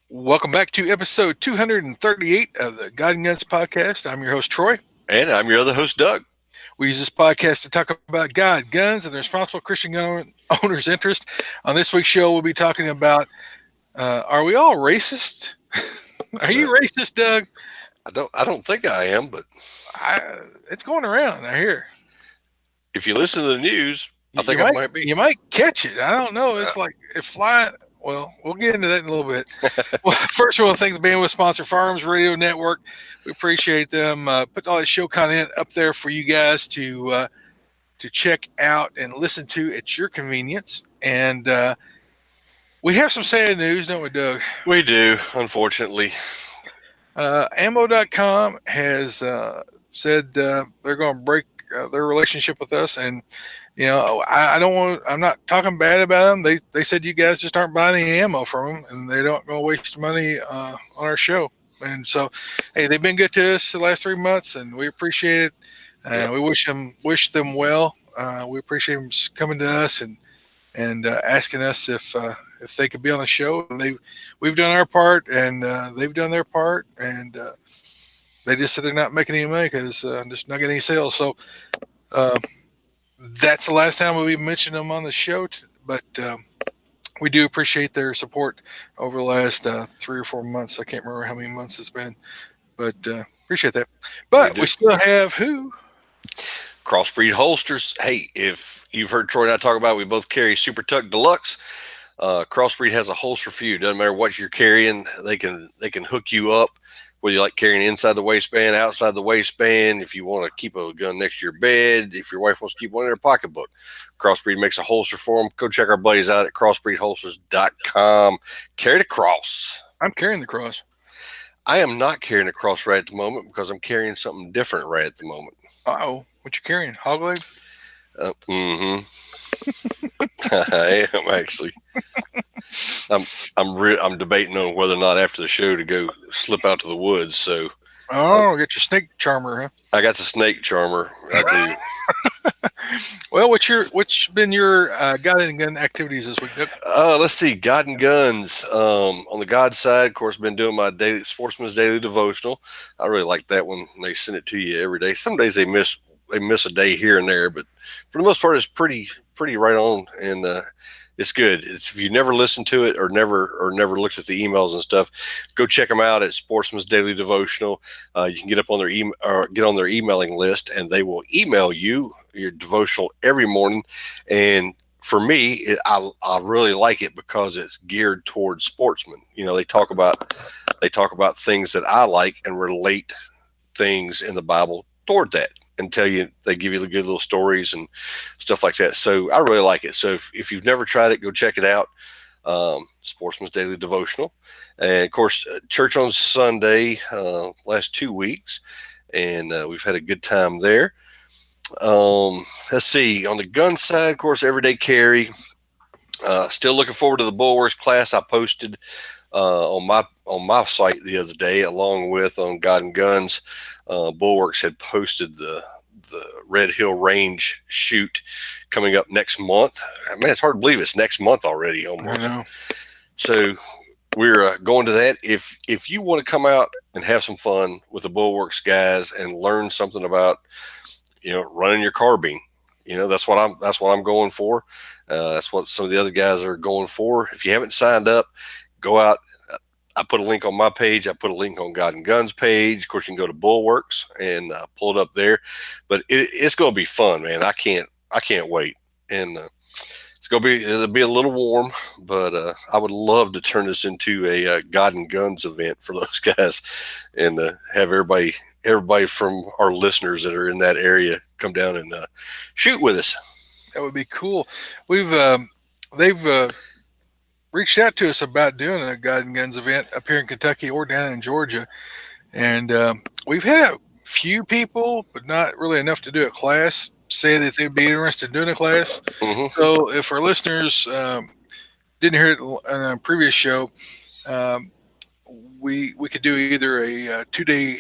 Welcome back to episode 238 of the God and Guns podcast. I'm your host, Troy. And I'm your other host, Doug. We use this podcast to talk about God, guns, and the responsible Christian gun owner's interest. On this week's show, we'll be talking about are we all racist? Are Uh, you racist, Doug? I don't think I am, but I, it's going around, I hear. if you listen to the news, I You, you think I might might be. you might catch it. I don't know. Uh, It's like it fly. Well, we'll get into that in a little bit. Well, first, I want to thank the bandwidth sponsor, Farms Radio Network. We appreciate them putting all this show content up there for you guys to check out and listen to at your convenience. And we have some sad news, don't we, Doug? we do, unfortunately. Ammo.com has said they're going to break their relationship with us, and I don't want. I'm not talking bad about them. They said you guys just aren't buying any ammo from them, and they don't go waste money on our show. And so, hey, they've been good to us the last 3 months, and we appreciate it. Yep. We wish them well. We appreciate them coming to us and asking us if they could be on the show. And we've done our part, and they've done their part, and they just said they're not making any money because just not getting any sales. So uh, that's the last time we mentioned them on the show. But we do appreciate their support over the last 3 or 4 months. I can't remember how many months it's been, but appreciate that. We But do. we still have who? Crossbreed holsters. Hey, if you've heard Troy and I talk about it, we both carry Super Tuck Deluxe. Crossbreed has a holster for you. Doesn't matter what you're carrying, they can hook you up. Whether you like carrying inside the waistband, outside the waistband, if you want to keep a gun next to your bed, if your wife wants to keep one in her pocketbook, Crossbreed makes a holster for them. Go check our buddies out at crossbreedholsters.com. Carry the cross. I'm carrying the cross. I am not carrying a cross right at the moment because I'm carrying something different right at the moment. Oh, what you carrying? Hog leg? Mm-hmm. I am actually. I'm debating on whether or not after the show to go slip out to the woods. So Oh, get your snake charmer, huh? I got the snake charmer. I Well, what's been your God and gun activities this week, Doug? do. Let's see. God and guns. On the God side, of course, been doing my daily Sportsman's Daily Devotional. I really like that one. They send it to you every day. Some days they miss a day here and there, but for the most part, it's pretty right on, and it's good. If you never listened to it or never looked at the emails and stuff, go check them out at Sportsman's Daily Devotional. You can get up on their email or get on their emailing list, and they will email you your devotional every morning. And for me, I really like it because it's geared towards sportsmen. They talk about things that I like and relate things in the Bible toward that, and they give you the good little stories and stuff like that. So I really like it. So if you've never tried it, go check it out. Sportsman's Daily Devotional. And of course, church on Sunday, last 2 weeks, and we've had a good time there. Let's see. On the gun side, of course, everyday carry. Still looking forward to the Bulwarks class I posted on my site the other day, along with on God and Guns. Bulwarks had posted the Red Hill Range shoot coming up next month. Man, it's hard to believe it's next month already, I almost. know. So we're going to that. If you want to come out and have some fun with the Bulwarks guys and learn something about running your carbine, that's what I'm going for. That's what some of the other guys are going for. If you haven't signed up, go out. I put a link on my page. I put a link on God and Guns page. Of course, you can go to Bulwarks and pull it up there. But it's going to be fun, man. I can't wait. And it'll be a little warm, but I would love to turn this into a God and Guns event for those guys, and have everybody from our listeners that are in that area come down and shoot with us. That would be cool. They've reached out to us about doing a God and Guns event up here in Kentucky or down in Georgia, and we've had a few people, but not really enough to do a class, say that they'd be interested in doing a class. Hmm. So if our listeners didn't hear it on a previous show, um, we could do either a 2 day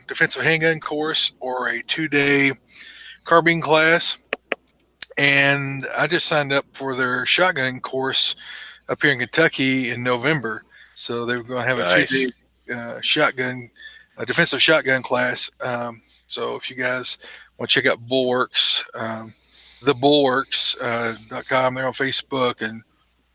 defensive handgun course or a 2 day carbine class. And I just signed up for their shotgun course up here in Kentucky in November. So they were going to have a Nice. 2-day defensive shotgun class. So if you guys want to check out Bulwarks, thebulwarks.com, they're on Facebook and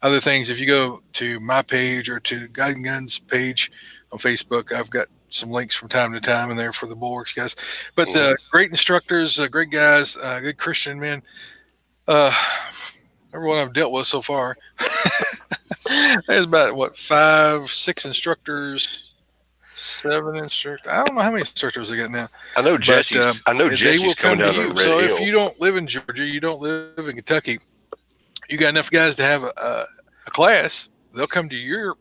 other things. If you go to my page or to Guide and Guns page on Facebook, I've got some links from time to time in there for the Bulwarks guys. But great instructors, great guys, good Christian men. Everyone I've dealt with so far. There's about 5, 6 instructors, 7 instructors. I don't know how many instructors I got now. I know Jesse's. Jesse's coming down to Red So Hill. if you don't live in Georgia, you don't live in Kentucky, you got enough guys to have a class. They'll come to your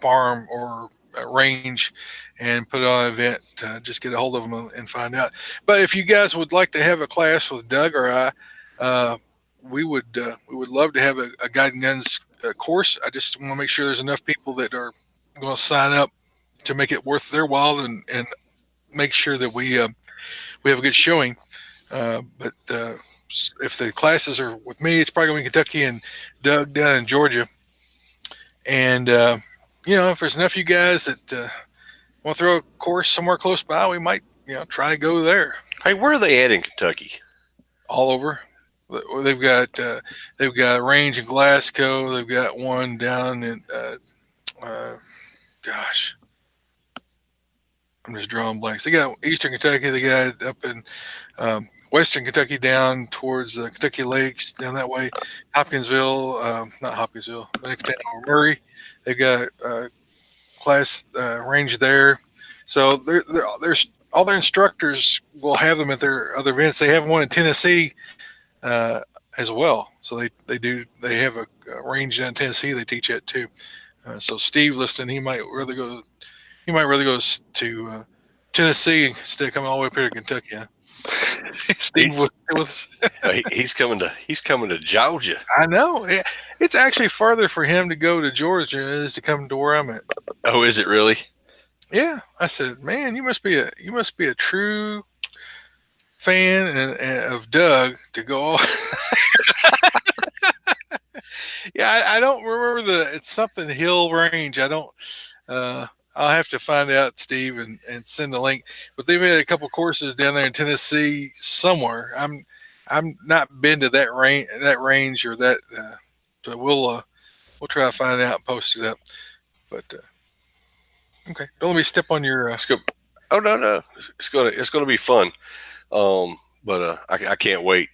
farm or range and put on an event. Just get a hold of them and find out. But if you guys would like to have a class with Doug or I, we would love to have a Guide and Guns course. I just want to make sure there's enough people that are going to sign up to make it worth their while and make sure that we have a good showing. But if the classes are with me, it's probably going to be Kentucky and Doug down in Georgia. And if there's enough of you guys that want to throw a course somewhere close by, we might try to go there. Hey, where are they at in Kentucky? All over. They've got a range in Glasgow. They've got one down in gosh, I'm just drawing blanks. They got Eastern Kentucky. They got up in Western Kentucky down towards Kentucky Lakes down that way. Hopkinsville, not Hopkinsville, the next town, Murray. They've got class range there. So there's all their instructors will have them at their other events. They have one in Tennessee as well. So they have a range down in Tennessee they teach at too. So Steve listening, he might really go to Tennessee instead of coming all the way up here to Kentucky. Huh? Steve was with us. He's coming to Georgia. I know. It's actually farther for him to go to Georgia than it is to come to where I'm at. Oh, is it really? Yeah. I said, man, you must be a true fan of Doug to go all. Yeah, I don't remember it's something Hill Range. I don't. I'll have to find out, Steve, and send the link. But they've had a couple courses down there in Tennessee somewhere. I'm not been to that range or that. So we'll try to find out and post it up. But okay, don't let me step on your. Oh no, it's gonna be fun. But I can't wait.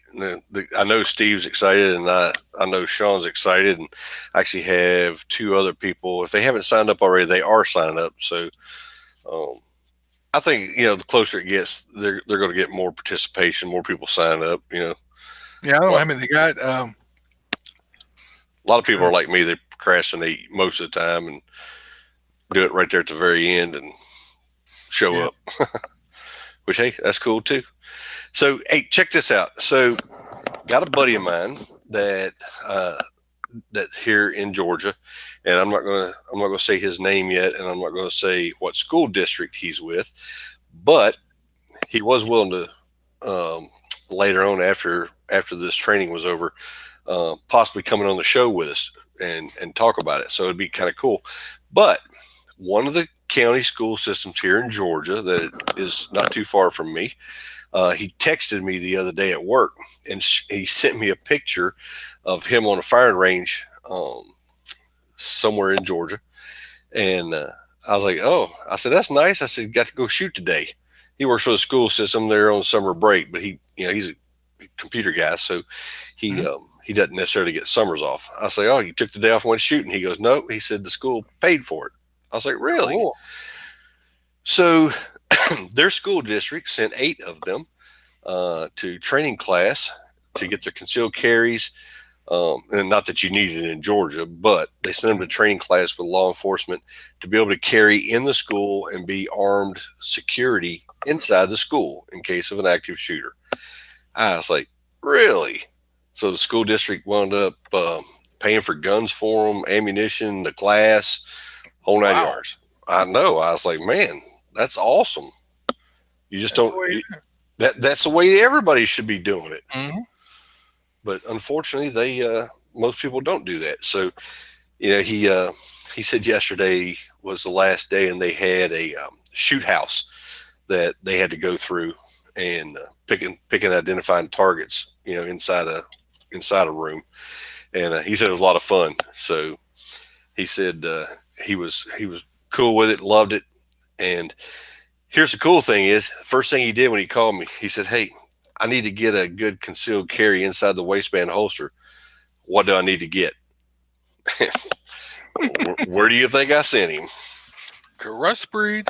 I know Steve's excited, and I know Sean's excited, and I actually have 2 other people. If they haven't signed up already, they are signing up. So I think the closer it gets, they're going to get more participation, more people sign up. Yeah, I don't know how many they got. A lot of people are like me; they procrastinate most of the time and do it right there at the very end and show up. Which, hey, that's cool too. So, hey, check this out. So, got a buddy of mine that's here in Georgia, and I'm not gonna say his name yet, and I'm not gonna say what school district he's with, but he was willing to later on after this training was over, possibly coming on the show with us and talk about it. So it'd be kind of cool. But one of the county school systems here in Georgia that is not too far from me. He texted me the other day at work, and he sent me a picture of him on a firing range somewhere in Georgia. And I was like, oh, I said, that's nice. I said, got to go shoot today. He works for the school system. They're on summer break, but he's a computer guy, so he doesn't necessarily get summers off. I say, oh, you took the day off and went shooting? He goes, no. He said the school paid for it. I was like, really? Cool. So their school district sent 8 of them to training class to get their concealed carries. And not that you need it in Georgia, but they sent them to training class with law enforcement to be able to carry in the school and be armed security inside the school in case of an active shooter. I was like, really? So the school district wound up paying for guns for them, ammunition, the class, whole 9 yards. I know. I was like, man, that's awesome. You just that's the way everybody should be doing it. Mm-hmm. But unfortunately, most people don't do that. So, he he said yesterday was the last day, and they had a shoot house that they had to go through and picking identifying targets, inside a room. And he said it was a lot of fun. So he said he was cool with it, loved it. And here's the cool thing is, first thing he did when he called me, he said, "Hey, I need to get a good concealed carry inside the waistband holster. What do I need to get?" Where do you think I sent him? Cross breed.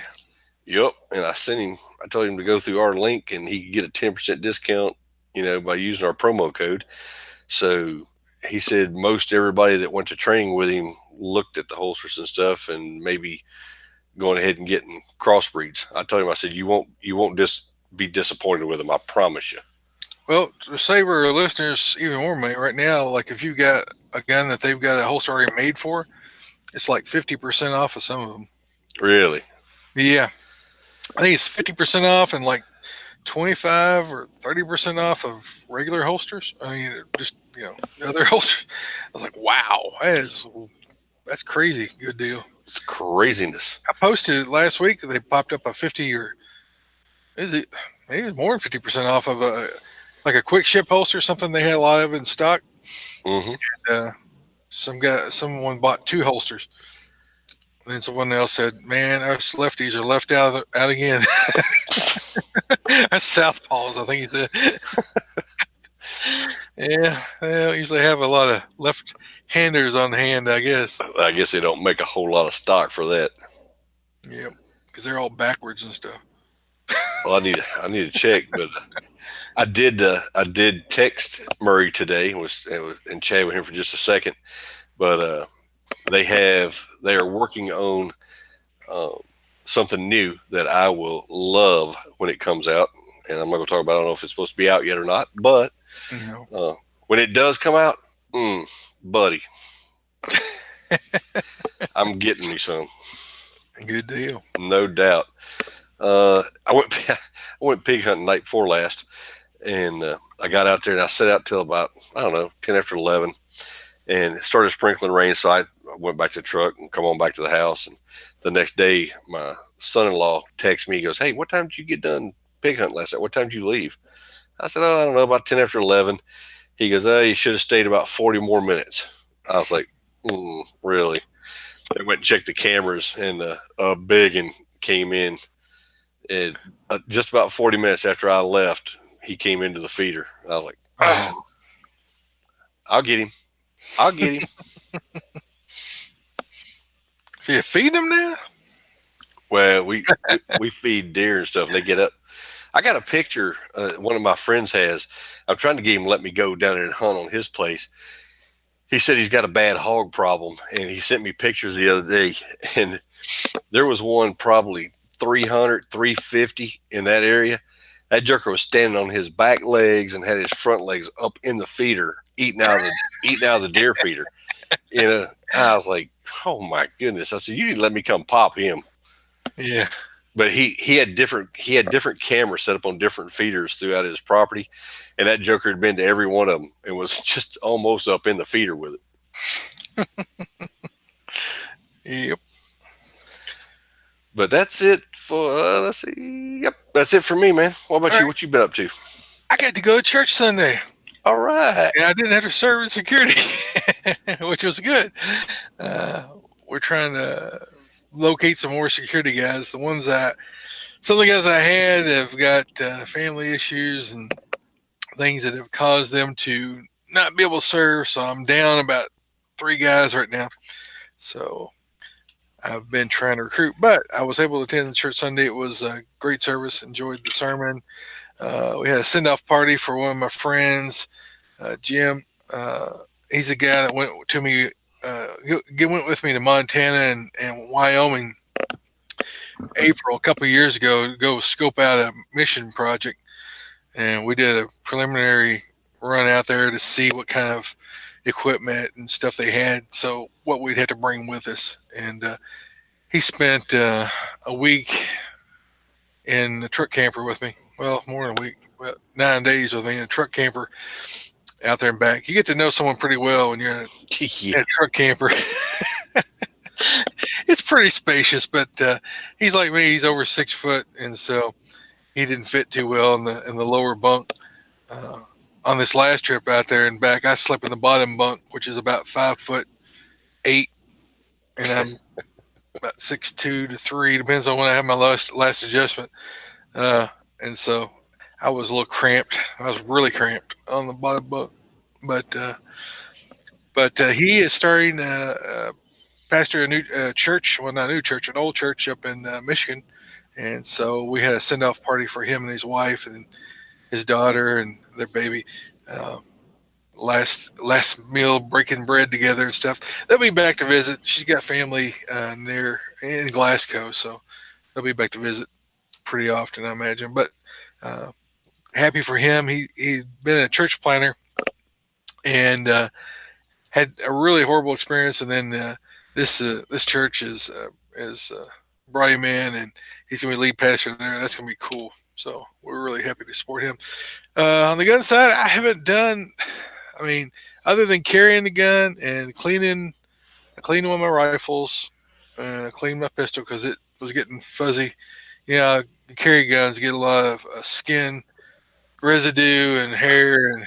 Yep. And I told him to go through our link and he could get a 10% discount, by using our promo code. So he said most everybody that went to training with him looked at the holsters and stuff and maybe going ahead and getting crossbreeds. I told him, I said, you won't just be disappointed with them. I promise you. Well, to save our listeners even more money right now, like if you've got a gun that they've got a holster already made for, it's like 50% off of some of them. Really? Yeah. I think it's 50% off and like 25 or 30% off of regular holsters. I mean, just, other holsters. I was like, wow, that's crazy. Good deal. It's craziness. I posted it last week. They popped up a 50 or is it maybe more than 50% off of a quick ship holster, something they had a lot of in stock. Mm-hmm. And, someone bought 2 holsters. And then someone else said, "Man, us lefties are left out again." That's southpaws, I think he said. Yeah, they don't usually have a lot of left-handers on hand, I guess. I guess they don't make a whole lot of stock for that. Yeah, because they're all backwards and stuff. Well, I need to check, but I did text Murray today and chat with him for just a second, but they are working on something new that I will love when it comes out, and I'm not going to talk about. I don't know if it's supposed to be out yet or not, but when it does come out, buddy, I'm getting me some. Good deal, no doubt. I went pig hunting night before last, and I got out there and I sat out till about 10 after 11, and it started sprinkling rain. So I went back to the truck and come on back to the house. And the next day, my son-in-law texts me. He goes, "Hey, what time did you get done pig hunting last night? What time did you leave?" I said, "Oh, I don't know, about 10 after 11. He goes, "Oh, you should have stayed about 40 more minutes." I was like, really? I went and checked the cameras, and a big one came in. And just about 40 minutes after I left, he came into the feeder. I was like, "Oh, I'll get him. I'll get him." So you feed them now? Well, we feed deer and stuff, and they get up. I got a picture one of my friends has. I'm trying to get him to let me go down there and hunt on his place. He said he's got a bad hog problem, and he sent me pictures the other day, and there was one probably 300, 350 in that area. That joker was standing on his back legs and had his front legs up in the feeder, eating out of the deer feeder. I was like, "Oh my goodness!" I said, "You need to let me come pop him." Yeah. But he had different cameras set up on different feeders throughout his property, and that joker had been to every one of them and was just almost up in the feeder with it. Yep. But that's it for let's see. Yep, that's it for me, man. What about you? What you been up to? I got to go to church Sunday. All right. And I didn't have to serve in security, which was good. We're trying to locate some more security guys. Some of the guys I had have got family issues and things that have caused them to not be able to serve. So I'm down about 3 guys right now. So I've been trying to recruit, but I was able to attend the church Sunday. It was a great service. Enjoyed the sermon. We had a send-off party for one of my friends, Jim. He's the guy that went with me to Montana and Wyoming April a couple of years ago to go scope out a mission project. And we did a preliminary run out there to see what kind of equipment and stuff they had, so what we'd have to bring with us. And he spent a week in the truck camper with me. Well, more than a week, about 9 days with me in a truck camper out there and back. You get to know someone pretty well when you're in a truck camper. pretty spacious, but he's like me. He's over 6 foot, and so he didn't fit too well in the lower bunk. On this last trip out there and back, I slept in the bottom bunk, which is about 5'8", and I'm about 6'2" to 3, depends on when I have my last adjustment. And so I was a little cramped. I was really cramped on the bottom bunk, but he is starting pastor a new church. Well, not a new church, an old church up in Michigan. And so we had a send off party for him and his wife and his daughter and their baby. Last meal, breaking bread together and stuff. They'll be back to visit. She's got family near in Glasgow, so they'll be back to visit pretty often, I imagine. But happy for him. He'd been a church planner and had a really horrible experience, and then this church is brought him in, and he's going to be lead pastor there. That's going to be cool. So we're really happy to support him. On the gun side, I haven't done. I mean, other than carrying the gun and cleaning one of my rifles, and I cleaned my pistol because it was getting fuzzy. You know, carry guns get a lot of skin residue and hair and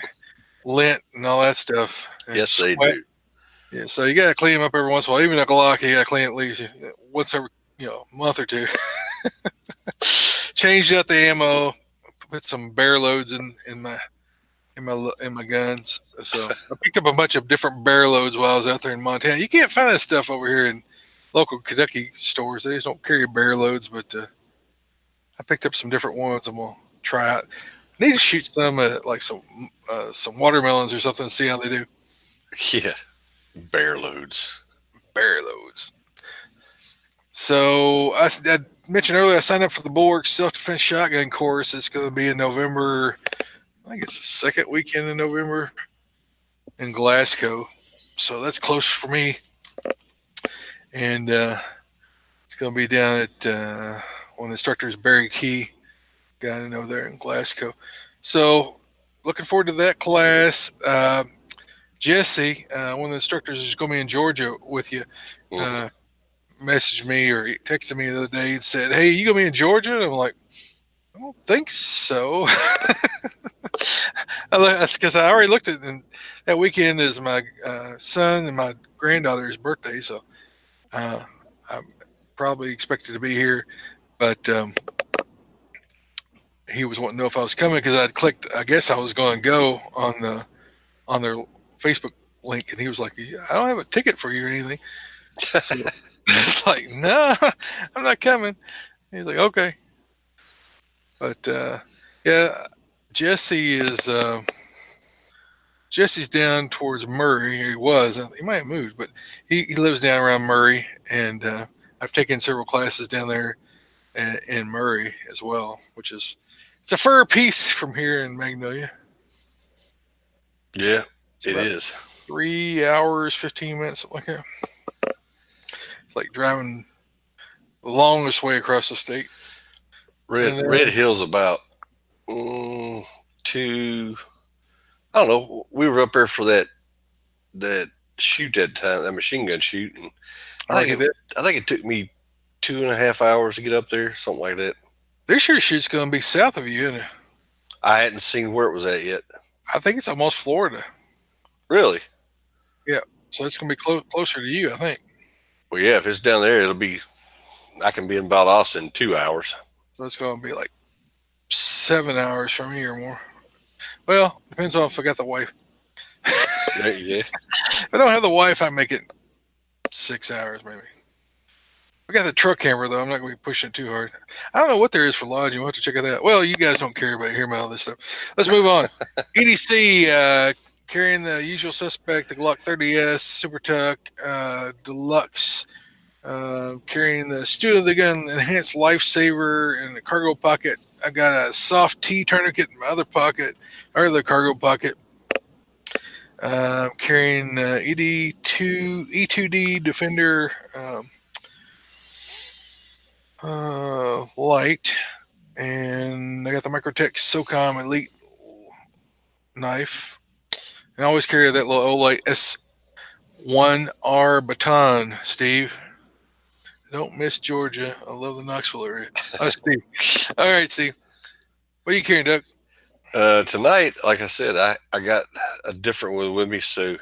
lint and all that stuff. And Yes, sweat. they do. Yeah, so you got to clean them up every once in a while. Even a Glock, you got to clean it at least once every month or two. Changed out the ammo, put some bear loads in my guns. So I picked up a bunch of different bear loads while I was out there in Montana. You can't find that stuff over here in local Kentucky stores. They just don't carry bear loads, but I picked up some different ones and we'll try out. I need to shoot some like some watermelons or something and see how they do. Yeah, bear loads. Bear loads. So I mentioned earlier I signed up for the Bulwark Self-Defense Shotgun course. It's going to be in November. I think it's the second weekend in November in Glasgow. So that's close for me. And it's going to be down at one of the instructors, Barry Key, guy I know there in Glasgow. So looking forward to that class. Jesse, one of the instructors is going to be in Georgia with you. Messaged me or texted me the other day and said, "Hey, you going to be in Georgia?" And I'm like, "I don't think so." Because I already looked at it, and that weekend is my son and my granddaughter's birthday, so I'm probably expected to be here. But he was wanting to know if I was coming because I'd clicked. I guess I was going to go on their Facebook link, and he was like, "I don't have a ticket for you or anything." So it's like, "No, I'm not coming." He's like, "Okay," but yeah. Jesse's down towards Murray. He was. He might have moved, but he lives down around Murray, and I've taken several classes down there in Murray as well, which is it's a fur piece from here in Magnolia. Yeah, it is. 3 hours, 15 minutes, something like that. It's like driving the longest way across the state. Red Hill's about two. I don't know. We were up there for that shoot that time, that machine gun shoot, and I think it took me 2.5 hours to get up there, something like that. This year's shoot's going to be south of you, isn't it? I hadn't seen where it was at yet. I think it's almost Florida. Really? Yeah. So it's going to be closer to you, I think. Well, yeah. If it's down there, I can be in Valdosta in 2 hours. So it's going to be like 7 hours from me or more. Well, depends on if I got the wife. Yeah. If I don't have the wife, I make it 6 hours maybe. I got the truck camera though. I'm not going to be pushing it too hard. I don't know what there is for lodging. We'll have to check it out. Well, you guys don't care about hearing about all this stuff. Let's move on. EDC carrying the usual suspect, the Glock 30S, Super Tuck, Deluxe, carrying the Student of the Gun Enhanced Lifesaver in the cargo pocket. I got a soft T tourniquet in my other pocket, or the cargo pocket. Carrying E2D Defender light, and I got the Microtech SOCOM Elite knife. And I always carry that little Olay S1R baton, Steve. Don't miss Georgia. I love the Knoxville area. Oh, Steve. All right, Steve. What are you carrying, Doug? Tonight, like I said, I got a different one with me. So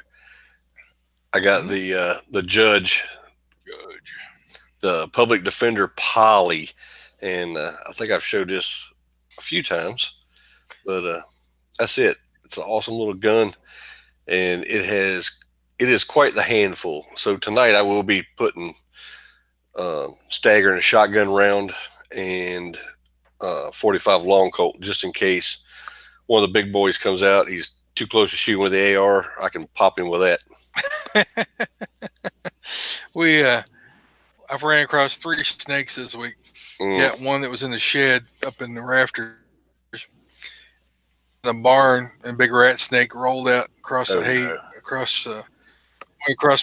I got the judge, Judge. the public defender Polly, and I think I've showed this a few times, but that's it. It's an awesome little gun, and it is quite the handful. So tonight I will be putting staggering a shotgun round and 45 long Colt, just in case one of the big boys comes out. He's too close to shooting with the AR. I can pop him with that. I've ran across 3 snakes this week. Mm. Got one that was in the shed up in the rafters. The barn, and big rat snake rolled out across the hay, across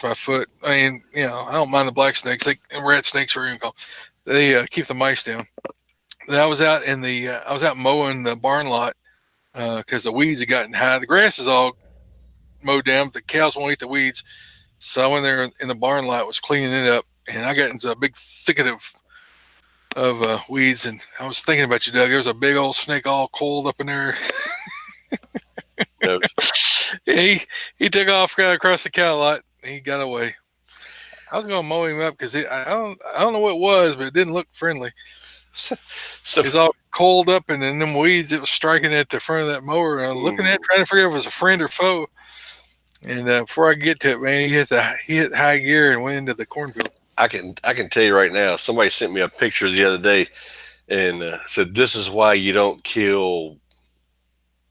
my foot. I mean, I don't mind the black snakes. Rat snakes are even called. They keep the mice down. And I was out mowing the barn lot because the weeds had gotten high. The grass is all mowed down, but the cows won't eat the weeds. So I went there in the barn lot, was cleaning it up, and I got into a big thicket of weeds. And I was thinking about you, Doug. There was a big old snake all coiled up in there. he took off, got across the cow lot, and he got away. I was going to mow him up because I don't know what it was, but it didn't look friendly. So it was all coiled up, and then them weeds, it was striking at the front of that mower. And I was looking at it, trying to figure out if it was a friend or foe. And before I could get to it, man, he hit high gear and went into the cornfield. I can tell you right now, somebody sent me a picture the other day and said, this is why you don't kill,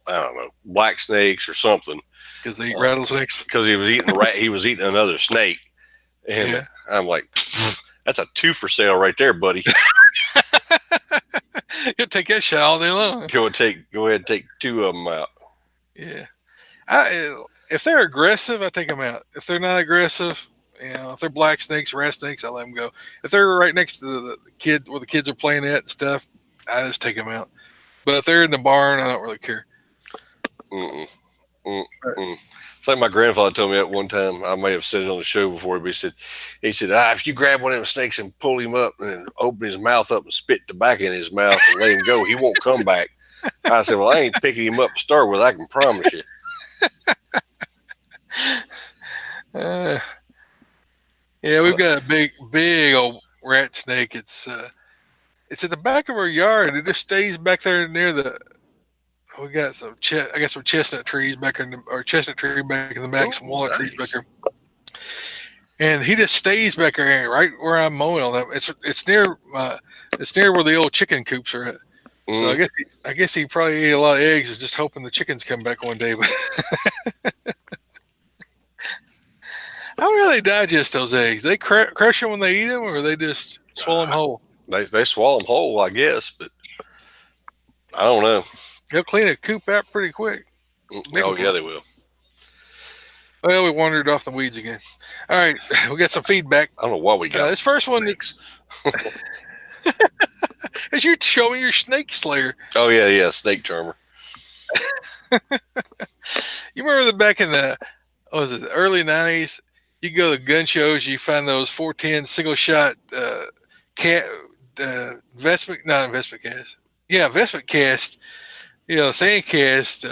I don't know, black snakes or something. Because they eat rattlesnakes? Because he was eating another snake. And I'm like, that's a 2 for sale right there, buddy. You'll take that shot all day long. Go ahead and take 2 of them out. Yeah. If they're aggressive, I take them out. If they're not aggressive, if they're black snakes, rat snakes, I let them go. If they're right next to the kid where the kids are playing at and stuff, I just take them out. But if they're in the barn, I don't really care. It's like my grandfather told me at one time. I may have said it on the show before, but he said, if you grab one of them snakes and pull him up and open his mouth up and spit tobacco in his mouth and let him go, he won't come back. I said, well, I ain't picking him up to start with. I can promise you. We've got a big old rat snake. It's at the back of our yard. It just stays back there near we got some chestnut trees back in chestnut tree back in the back, some walnut trees back there. And he just stays back there right where I'm mowing on that. It's near where the old chicken coops are at. So I guess he probably ate a lot of eggs, is just hoping the chickens come back one day. But how do they digest those eggs? They crush them when they eat them, or they just swallow them whole? They swallow them whole, I guess, but I don't know. They'll clean a coop out pretty quick. Oh, yeah, they will. Well, we wandered off the weeds again. All right, we got some feedback. I don't know what we got. This first one is you showing your snake slayer. Oh, yeah, snake charmer. You remember back in the early 90s, you go to gun shows, you find those 410 single shot investment cast. Yeah, investment cast, sand cast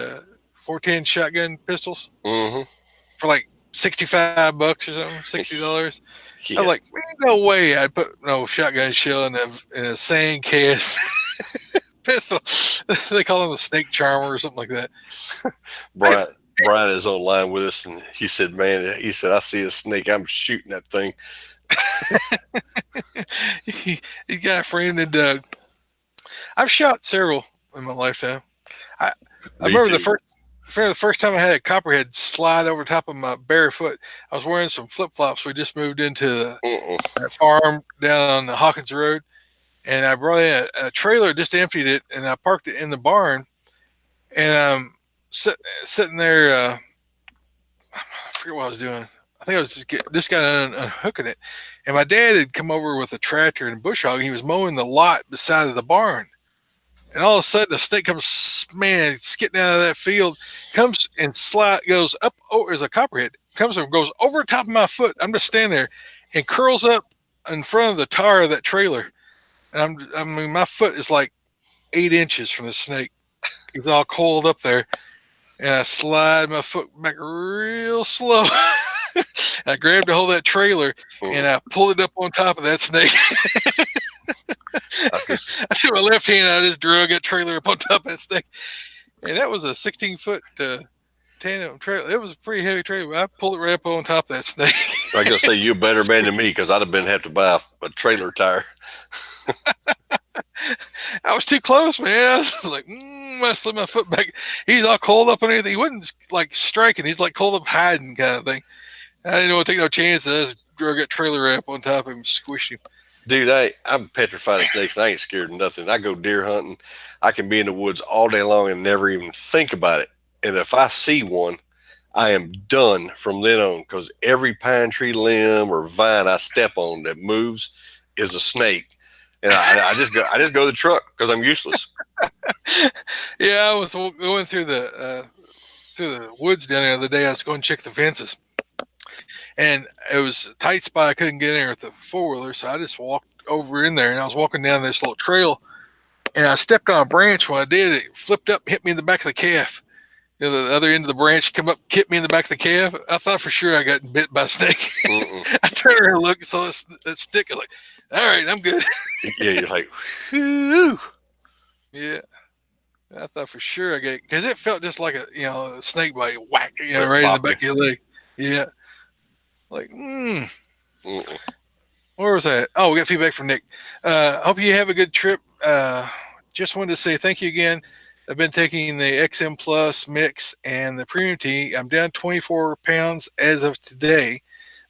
410 shotgun pistols for like $65 or something, $60. Yeah. I was like, no way I'd put no shotgun shell in a sand cast pistol. They call him a snake charmer or something like that. Brian is online with us, and he said, I see a snake, I'm shooting that thing. He's got a friend named Doug. I've shot several in my lifetime. I remember the first time I had a copperhead slide over top of my bare foot. I was wearing some flip-flops. We just moved into that farm down on the Hawkins Road, and I brought in a trailer, just emptied it, and I parked it in the barn. And I'm sitting there. I forget what I was doing. I think I was just got unhooking it, and my dad had come over with a tractor and bush hog. He was mowing the lot beside of the barn. And all of a sudden, the snake comes, skidding out of that field, comes and goes up. Oh, there's a copperhead. Comes and goes over the top of my foot. I'm just standing there and curls up in front of the tire of that trailer, and I mean, my foot is like 8 inches from the snake. He's all coiled up there, and I slide my foot back real slow. I grabbed a hold of that trailer and I pulled it up on top of that snake. I took my left hand, I just drug that trailer up on top of that snake, and that was a 16-foot tandem trailer. It was a pretty heavy trailer. I pulled it right up on top of that snake. I gotta say, you're a better man than me because I'd have been have to buy a trailer tire. I was too close, man. I was like, I slid my foot back. He's all coiled up and everything. He wasn't like striking. He's like coiled up hiding kind of thing. I didn't want to take no chances. I just drug that trailer up on top of him, squished him. Dude, I'm petrified of snakes. I ain't scared of nothing. I go deer hunting. I can be in the woods all day long and never even think about it. And if I see one, I am done from then on because every pine tree limb or vine I step on that moves is a snake. And I just go to the truck because I'm useless. Yeah, I was going through the woods down there the other day. I was going to check the fences, and it was a tight spot. I couldn't get in there with the 4-wheeler, so I just walked over in there. And I was walking down this little trail, and I stepped on a branch. When I did, it flipped up, and hit me in the back of the calf. The other end of the branch come up, hit me in the back of the calf. I thought for sure I got bit by a snake. I turned around and looked, saw that stick. I was like, all right, I'm good. Yeah, you're like, whew. Yeah. I thought for sure I got, because it felt just like a snake bite, whack, right in the back of your leg. Yeah. Like, Where was that? Oh, we got feedback from Nick. Hope you have a good trip. Just wanted to say thank you again. I've been taking the XM Plus mix and the premium tea. I'm down 24 pounds as of today.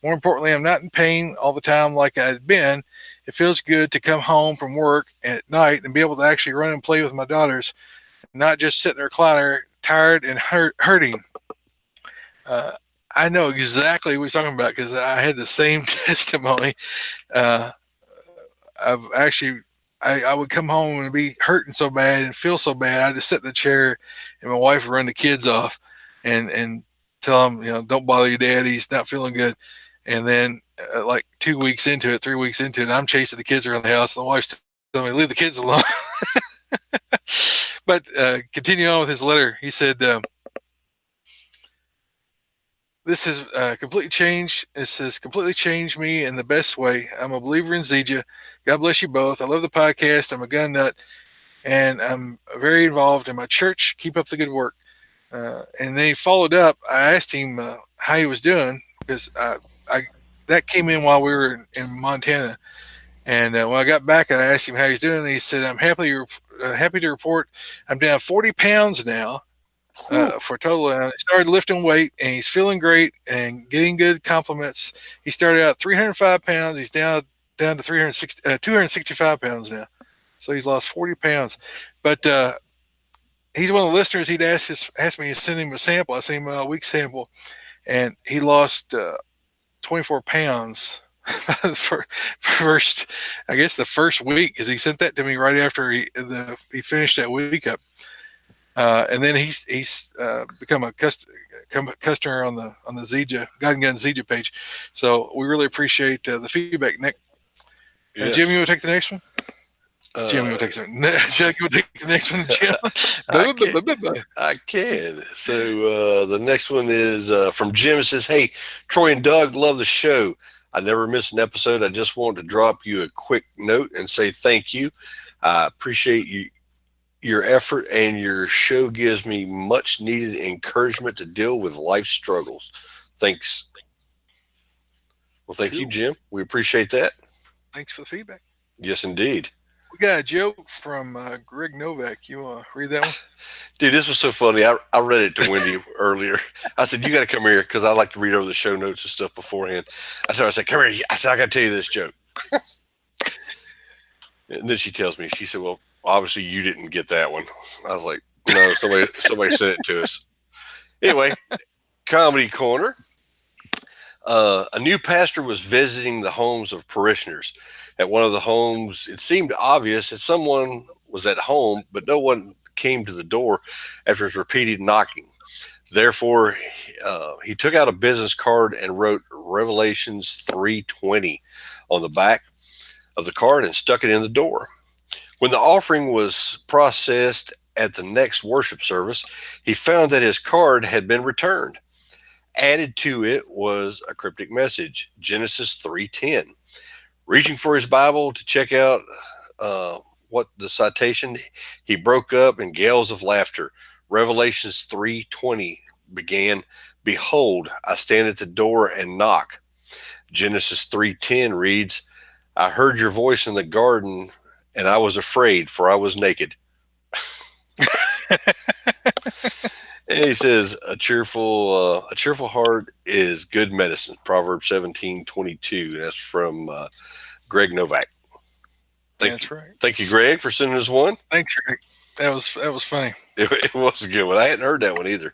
More importantly, I'm not in pain all the time like I'd been. It feels good to come home from work at night and be able to actually run and play with my daughters, not just sit in the recliner, tired and hurting. I know exactly what he's talking about because I had the same testimony. I've actually, I would come home and be hurting so bad and feel so bad. I just sit in the chair and my wife would run the kids off and tell them, don't bother your dad. He's not feeling good. And then like 2 weeks into it, 3 weeks into it, I'm chasing the kids around the house. And the wife's telling me, leave the kids alone. But continue on with his letter. He said, this has completely changed. This has completely changed me in the best way. I'm a believer in Zija. God bless you both. I love the podcast. I'm a gun nut, and I'm very involved in my church. Keep up the good work. And then he followed up. I asked him how he was doing because that came in while we were in Montana. And when I got back, I asked him how he's doing. And he said, I'm happy to report I'm down 40 pounds now. For total, and he started lifting weight, and he's feeling great and getting good compliments. He started out 305 pounds. He's down to 265 pounds now. So he's lost 40 pounds. But he's one of the listeners. He'd asked me to send him a sample. I sent him a week sample, and he lost 24 pounds for first, I guess, the first week, because he sent that to me right after he finished that week up. And then he's become a customer on the Zija God and Gun Zija page. So we really appreciate the feedback, Nick. Yes. Jim, you want to take the next one? Jim, you want to take the next one, Jim? I can. So the next one is from Jim. It says, hey, Troy and Doug, love the show. I never miss an episode. I just wanted to drop you a quick note and say thank you. I appreciate your effort, and your show gives me much needed encouragement to deal with life struggles. Thanks. Well, thank you, Jim. We appreciate that. Thanks for the feedback. Yes, indeed. We got a joke from Greg Novak. You want to read that one? Dude, this was so funny. I read it to Wendy earlier. I said, you got to come here because I like to read over the show notes and stuff beforehand. I said, come here. I said, I got to tell you this joke. And then she tells me, she said, well, obviously you didn't get that one. I was like, no, somebody sent it to us. Anyway, Comedy Corner. A new pastor was visiting the homes of parishioners. At one of the homes, it seemed obvious that someone was at home, but no one came to the door after his repeated knocking. Therefore, he took out a business card and wrote Revelations 3:20 on the back of the card and stuck it in the door. When the offering was processed at the next worship service, he found that his card had been returned. Added to it was a cryptic message, Genesis 3:10. Reaching for his Bible to check out what the citation, he broke up in gales of laughter. Revelations 3:20 began, "Behold, I stand at the door and knock." Genesis 3:10 reads, "I heard your voice in the garden, and I was afraid, for I was naked." And he says, "A cheerful heart is good medicine." Proverbs 17:22. That's from Greg Novak. That's right. Thank you, Greg, for sending us one. Thanks, Rick. That was funny. It was a good one. I hadn't heard that one either.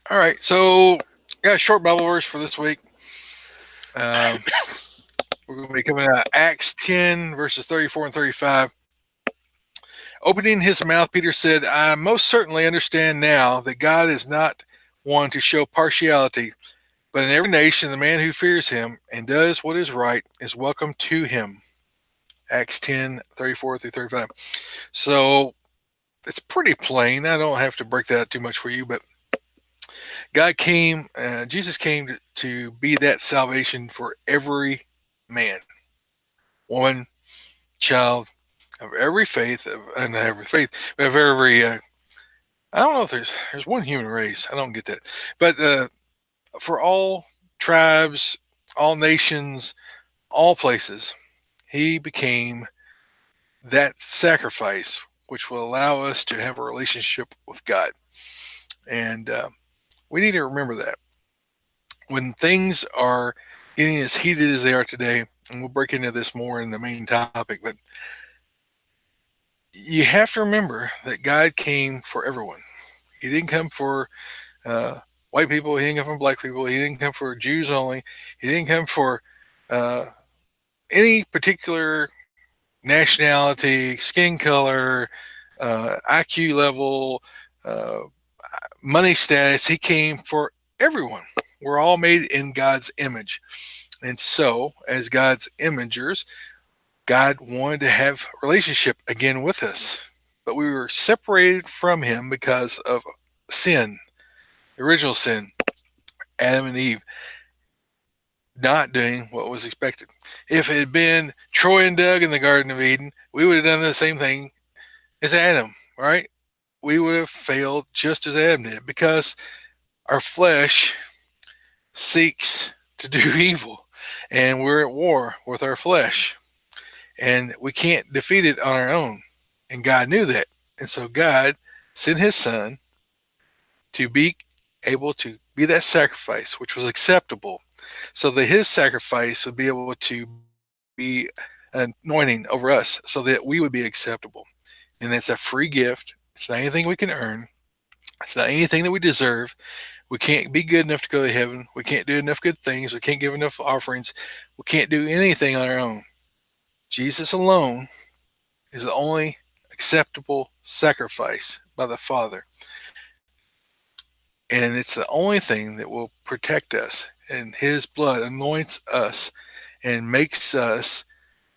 All right, so got a short Bible verse for this week. We're going to be coming out of Acts 10, verses 34 and 35. Opening his mouth, Peter said, "I most certainly understand now that God is not one to show partiality, but in every nation the man who fears him and does what is right is welcome to him." Acts 10, 34 through 35. So it's pretty plain. I don't have to break that out too much for you, but Jesus came to be that salvation for every man, woman, child, of every faith, of every. I don't know if there's one human race. I don't get that, but for all tribes, all nations, all places, he became that sacrifice, which will allow us to have a relationship with God, and we need to remember that when things are getting as heated as they are today, and we'll break into this more in the main topic, but you have to remember that God came for everyone. He didn't come for white people. He didn't come for black people. He didn't come for Jews only. He didn't come for uh, any particular nationality, skin color, IQ level, uh, money status. He came for everyone. We're all made in God's image. And so, as God's imagers, God wanted to have a relationship again with us. But we were separated from him because of sin, the original sin, Adam and Eve not doing what was expected. If it had been Troy and Doug in the Garden of Eden, we would have done the same thing as Adam, right? We would have failed just as Adam did because our flesh seeks to do evil, and we're at war with our flesh, and we can't defeat it on our own. And God knew that. And so God sent his son to be able to be that sacrifice, which was acceptable, so that his sacrifice would be able to be anointing over us so that we would be acceptable. And it's a free gift. It's not anything we can earn. It's not anything that we deserve. We can't be good enough to go to heaven. We can't do enough good things. We can't give enough offerings. We can't do anything on our own. Jesus alone is the only acceptable sacrifice by the Father. And it's the only thing that will protect us. And his blood anoints us and makes us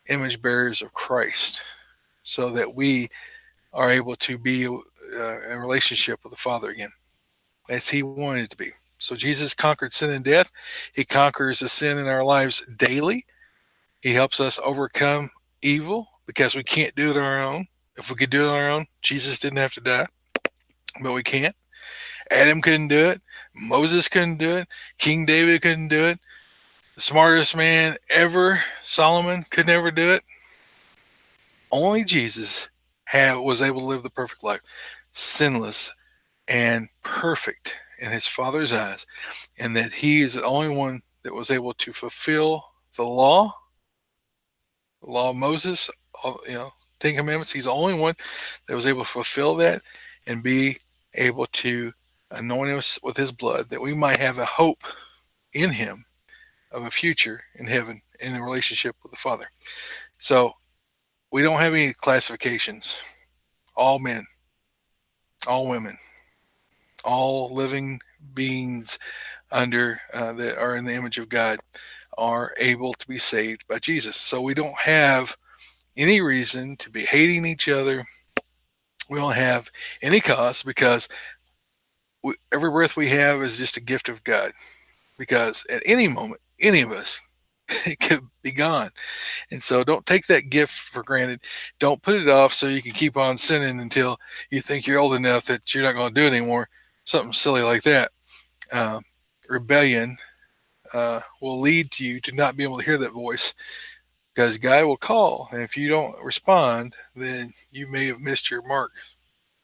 image bearers of Christ so that we are able to be in a relationship with the Father again as he wanted to be. So Jesus conquered sin and death. He conquers the sin in our lives daily. He helps us overcome evil because we can't do it on our own. If we could do it on our own, Jesus didn't have to die, but we can't. Adam couldn't do it. Moses couldn't do it. King David couldn't do it. The smartest man ever, Solomon, could never do it. Only Jesus was able to live the perfect life, sinless and perfect in his Father's eyes, and that he is the only one that was able to fulfill the law of Moses, Ten Commandments. He's the only one that was able to fulfill that and be able to anoint us with his blood, that we might have a hope in him of a future in heaven in a relationship with the Father. So we don't have any classifications. All men, all women, all living beings that are in the image of God, are able to be saved by Jesus. So we don't have any reason to be hating each other. We don't have any cause because every breath we have is just a gift of God. Because at any moment, any of us, it could be gone. And so don't take that gift for granted. Don't put it off so you can keep on sinning until you think you're old enough that you're not going to do it anymore. Something silly like that. Uh, Rebellion will lead you to not be able to hear that voice because God will call. And if you don't respond, then you may have missed your mark.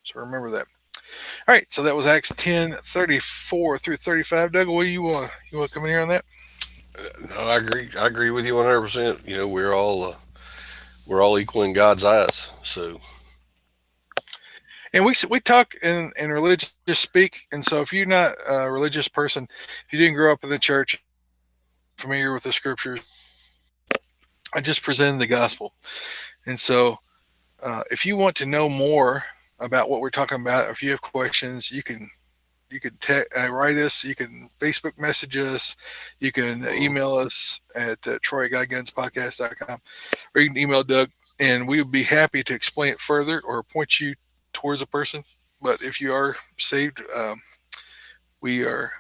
So remember that. All right, so that was Acts 10:34 through 35. Doug, what do you want to come in here on that? No, I agree. I agree with you 100%. You know, we're all equal in God's eyes. So And we talk in religious speak, and so if you're not a religious person, if you didn't grow up in the church, familiar with the scriptures, I just presented the gospel. And so if you want to know more about what we're talking about, if you have questions, you can write us, you can Facebook message us, you can email us at troy@guidegunspodcast.com, or you can email Doug, and we would be happy to explain it further or point you towards a person. But if you are saved, we are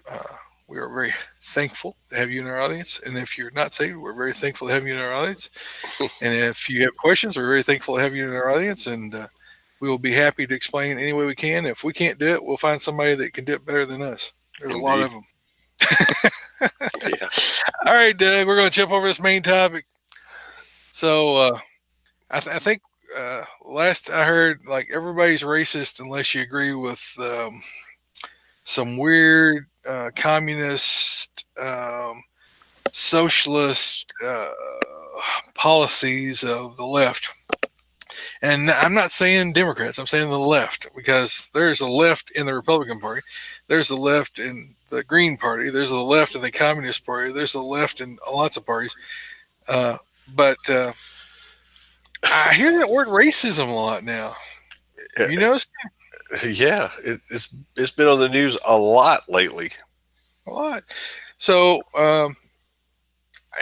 we are very thankful to have you in our audience. And if you're not saved, we're very thankful to have you in our audience. And if you have questions, we're very thankful to have you in our audience. And we will be happy to explain any way we can. If we can't do it, we'll find somebody that can do it better than us. There's Indeed. a lot of them. Yeah. All right, Doug, we're going to jump over this main topic. So I think last I heard, like, everybody's racist unless you agree with some weird communist, socialist policies of the left. And I'm not saying Democrats, I'm saying the left, because there's a left in the Republican Party, there's a left in the Green Party, there's a left in the Communist Party, there's a left in lots of parties. But I hear that word racism a lot now. You notice? Yeah, it's been on the news a lot lately. A lot. So,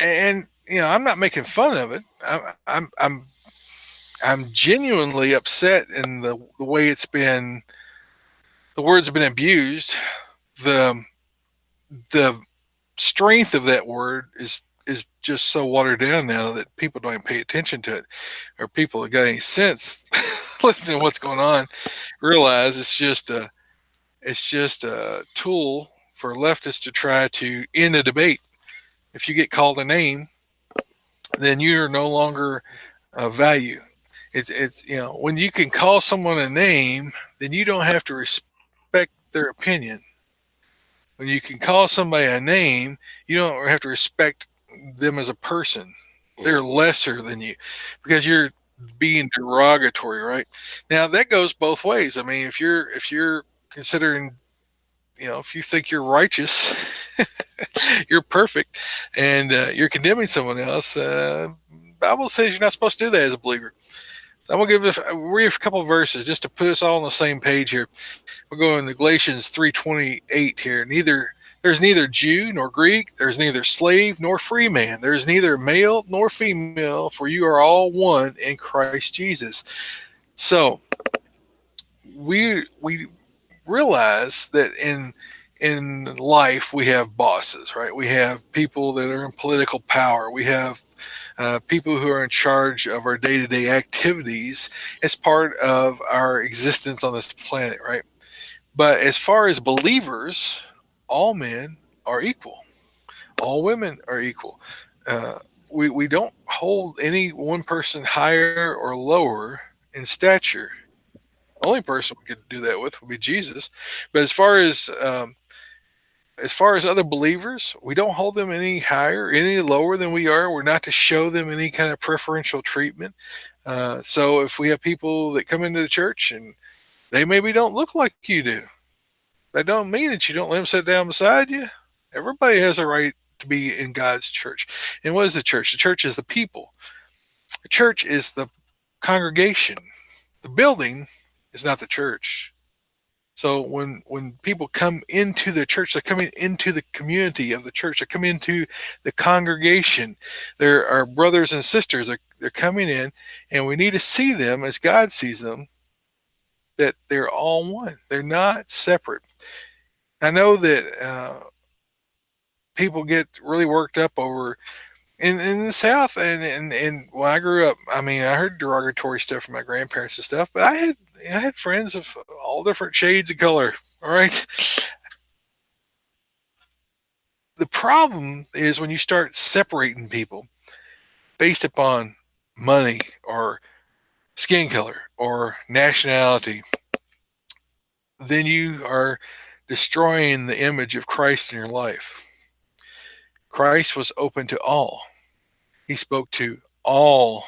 and I'm not making fun of it. I'm genuinely upset in the way the words have been abused. The strength of that word is just so watered down now that people don't even pay attention to it, or people that got any sense listening to what's going on realize it's just a tool for leftists to try to end a debate. If you get called a name, then you're no longer of value. It's when you can call someone a name, then you don't have to respect their opinion. When you can call somebody a name, you don't have to respect them as a person. They're lesser than you because you're being derogatory, right? Now that goes both ways. I mean, if you're considering, if you think you're righteous, you're perfect, and you're condemning someone else, Bible says you're not supposed to do that as a believer. I'm going to read a couple of verses just to put us all on the same page here. We're going to Galatians 3:28 here. There's neither Jew nor Greek. There's neither slave nor free man. There's neither male nor female, for you are all one in Christ Jesus. So we realize that in life we have bosses, right? We have people that are in political power. We have people who are in charge of our day-to-day activities as part of our existence on this planet, right? But as far as believers, all men are equal. All women are equal. We don't hold any one person higher or lower in stature. The only person we could do that with would be Jesus. But as far as other believers, we don't hold them any higher, any lower than we are. We're not to show them any kind of preferential treatment. So if we have people that come into the church and they maybe don't look like you do, that don't mean that you don't let them sit down beside you. Everybody has a right to be in God's church. And what is the church? The church is the people. The church is the congregation. The building is not the church. So when people come into the church, they're coming into the community of the church. They're coming into the congregation. There are brothers and sisters. They're coming in, and we need to see them as God sees them. That they're all one. They're not separate. I know that people get really worked up over in the South, and when I grew up, I mean, I heard derogatory stuff from my grandparents and stuff, but I had friends of all different shades of color. All right, the problem is when you start separating people based upon money or skin color or nationality, then you are destroying the image of Christ in your life. Christ was open to all. He spoke to all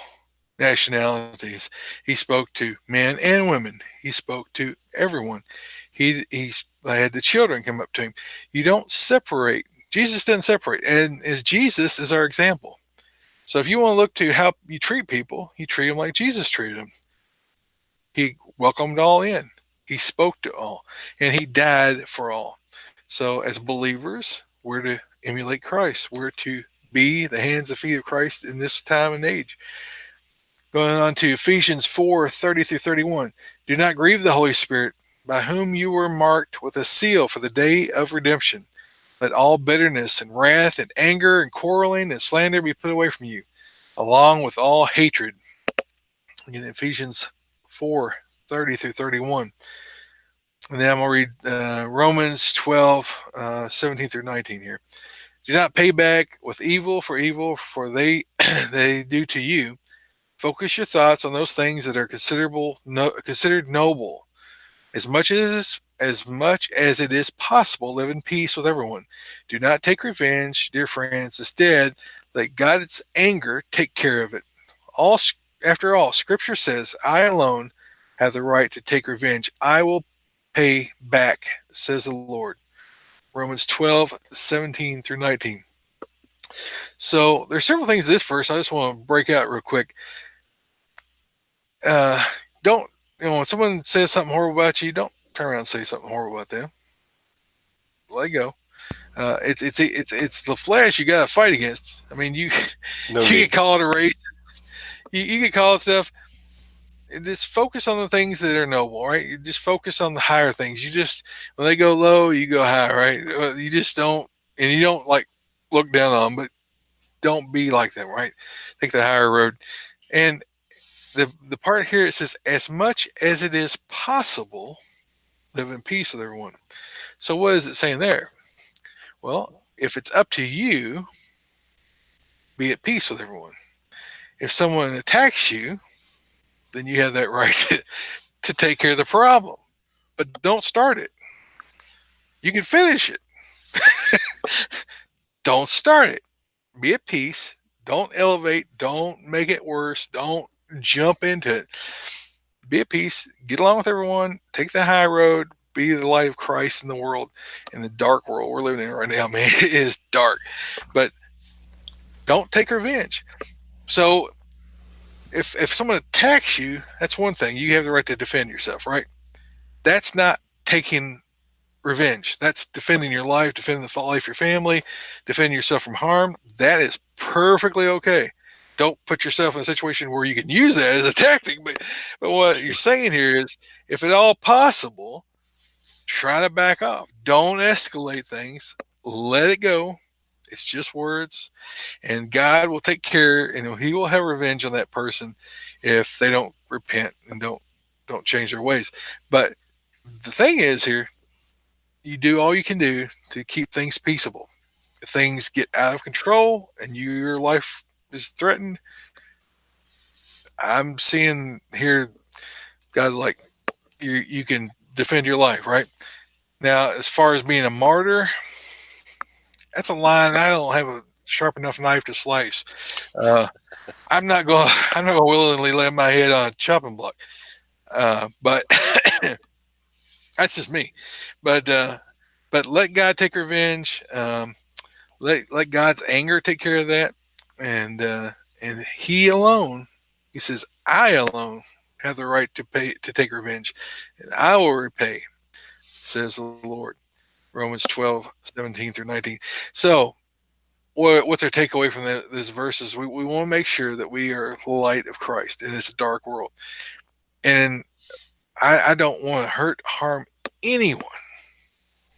nationalities. He spoke to men and women. He spoke to everyone. He had the children come up to him. You don't separate. Jesus didn't separate, and as Jesus is our example. So if you want to look to how you treat people, you treat them like Jesus treated them. He welcomed all in. He spoke to all, and he died for all. So as believers, we're to emulate Christ. We're to be the hands and feet of Christ in this time and age. Going on to Ephesians 4:30 through 31. Do not grieve the Holy Spirit, by whom you were marked with a seal for the day of redemption. Let all bitterness and wrath and anger and quarreling and slander be put away from you, along with all hatred. Again, Ephesians 4:30 through 31. And then I'm going to read Romans 12:17 through 19 here. Do not pay back with evil, for they they do to you. Focus your thoughts on those things that are considered noble. As much as it is possible, live in peace with everyone. Do not take revenge, dear friends. Instead, let God's anger take care of it. All After all, Scripture says, "I alone have the right to take revenge. I will pay back," says the Lord. Romans 12:17 through 19. So there's several things in this verse I just want to break out real quick. Don't when someone says something horrible about you, don't turn around and say something horrible about them. Let it go. It's the flesh you got to fight against. I mean, you No you need. get called a racist. You get called stuff. Just focus on the things that are noble, right? You just focus on the higher things. You just when they go low, you go high, right? You just don't, and you don't like look down on them, but don't be like them, right? Take the higher road. And the part here it says, as much as it is possible, live in peace with everyone. So what is it saying there? Well, if it's up to you, be at peace with everyone. If someone attacks you, then you have that right to take care of the problem. But don't start it. You can finish it. Don't start it. Be at peace. Don't elevate. Don't make it worse. Don't jump into it. Be at peace. Get along with everyone. Take the high road. Be the light of Christ in the world, in the dark world we're living in right now, man. It is dark. But don't take revenge. So if someone attacks you, that's one thing. You have the right to defend yourself, right? That's not taking revenge. That's defending your life, defending the life of your family, defending yourself from harm. That is perfectly okay. Don't put yourself in a situation where you can use that as a tactic. But what you're saying here is, if at all possible, try to back off. Don't escalate things. Let it go. It's just words, and God will take care, and He will have revenge on that person if they don't repent and don't change their ways. But the thing is here, you do all you can do to keep things peaceable. If things get out of control and your life is threatened, I'm seeing here guys like you can defend your life, right? Now, as far as being a martyr, that's a line I don't have a sharp enough knife to slice. I'm not going. I'm not going to willingly lay my head on a chopping block. But that's just me. But let God take revenge. Let God's anger take care of that, and He alone. He says, "I alone have the right to take revenge, and I will repay." says the Lord. Romans 12:17 through 19. So, what's our takeaway from this verse is we want to make sure that we are the light of Christ in this dark world. And I don't want to hurt, harm anyone.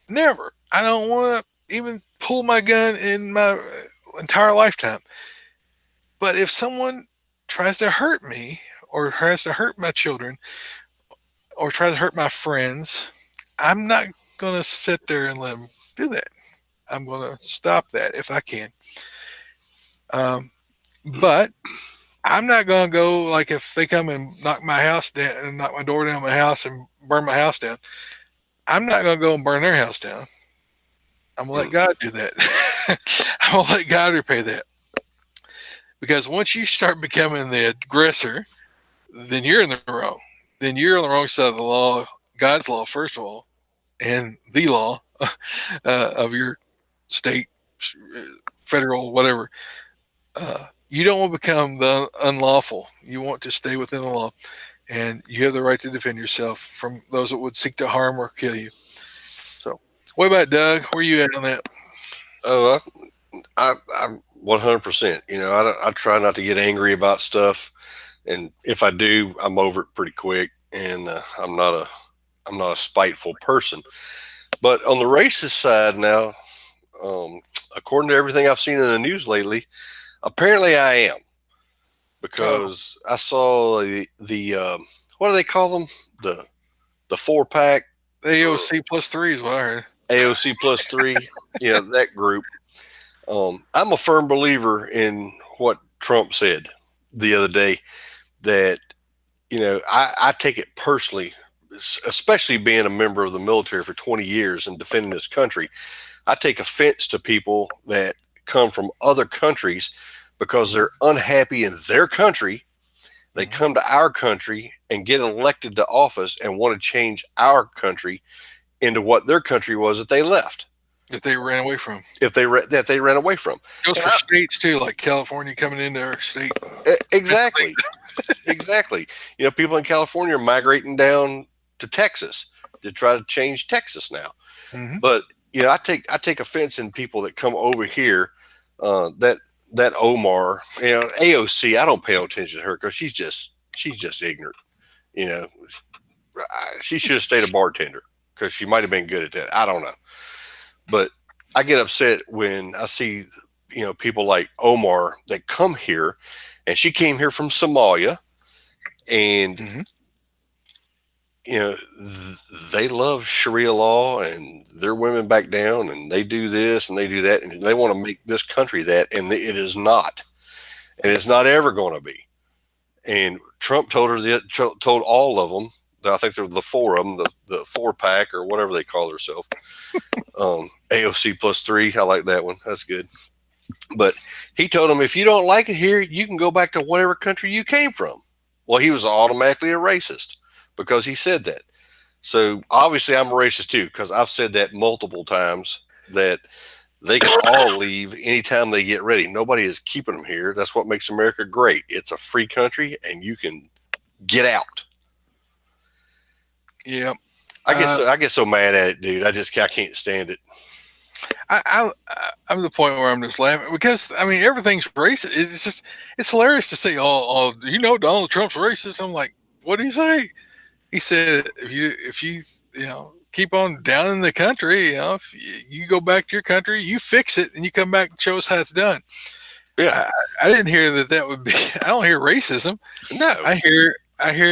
Never. I don't want to even pull my gun in my entire lifetime. But if someone tries to hurt me or tries to hurt my children or tries to hurt my friends, I'm not going to sit there and let them do that. I'm going to stop that if I can. But I'm not going to go like if they come and knock my house down and knock my door down my house and burn my house down. I'm not going to go and burn their house down. I'm going to let God do that. I'm going to let God repay that. Because once you start becoming the aggressor, then you're in the wrong. Then you're on the wrong side of the law, God's law, first of all, and the law of your state, federal, whatever. You don't want to become the unlawful. You want to stay within the law. And you have the right to defend yourself from those that would seek to harm or kill you. So, what about Doug? Where are you at on that? Oh, I'm 100%. You know, I try not to get angry about stuff, and if I do, I'm over it pretty quick. And I'm not a spiteful person. But on the racist side now, according to everything I've seen in the news lately, apparently I am, because I saw the what do they call them, the 4-pack, AOC plus 3 is what I heard. AOC plus 3, you know, that group. I'm a firm believer in what Trump said the other day, that, you know, I take it personally, especially being a member of the military for 20 years and defending this country. I take offense to people that come from other countries because they're unhappy in their country. They come to our country and get elected to office and want to change our country into what their country was that they left. That they ran away from. That they ran away from. Goes for states too, like California coming into our state. Exactly. Exactly. You know, people in California are migrating down to Texas to try to change Texas now. Mm-hmm. But, you know, I take offense in people that come over here, that Omar, you know, AOC, I don't pay no attention to her because she's just ignorant. You know, she should have stayed a bartender because she might have been good at that. I don't know. But I get upset when I see, you know, people like Omar that come here, and she came here from Somalia, and, you know, they love Sharia law and their women back down, and they do this and they do that, and they want to make this country that, and it is not, and it's not ever going to be. And Trump told all of them, I think they're the 4 of them, the 4-pack or whatever they call themselves. AOC plus 3. I like that one. That's good. But he told them, if you don't like it here, you can go back to whatever country you came from. Well, he was automatically a racist because he said that. So obviously I'm a racist too, because I've said that multiple times, that they can all leave anytime they get ready. Nobody is keeping them here. That's what makes America great. It's a free country and you can get out. Yeah. I get so mad at it, dude. I can't stand it. I'm at the point where I'm just laughing because I mean everything's racist. It's hilarious to say, oh, you know, Donald Trump's racist. I'm like, what did he say? He said, if you keep on down in the country, you know, if you go back to your country, you fix it, and you come back and show us how it's done. Yeah, I didn't hear that would be. I don't hear racism. No, I hear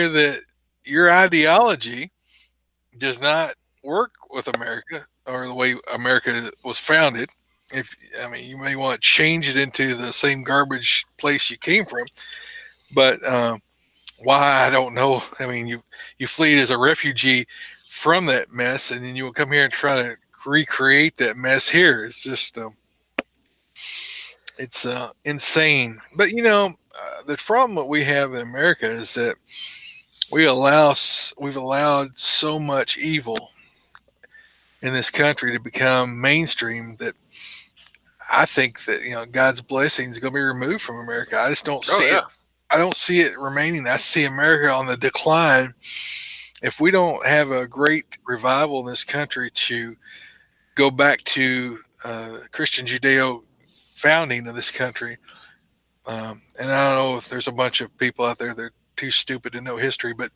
that your ideology does not work with America or the way America was founded. You may want to change it into the same garbage place you came from, but why, I don't know. I mean, you flee as a refugee from that mess, and then you will come here and try to recreate that mess here. It's just it's insane. But you know, the problem that we have in America is that we've allowed so much evil in this country to become mainstream that I think that, you know, God's blessings are going to be removed from America. I just don't see it. I don't see it remaining. I see America on the decline, if we don't have a great revival in this country to go back to Christian Judeo founding of this country, and I don't know if there's a bunch of people out there that are too stupid to know history, but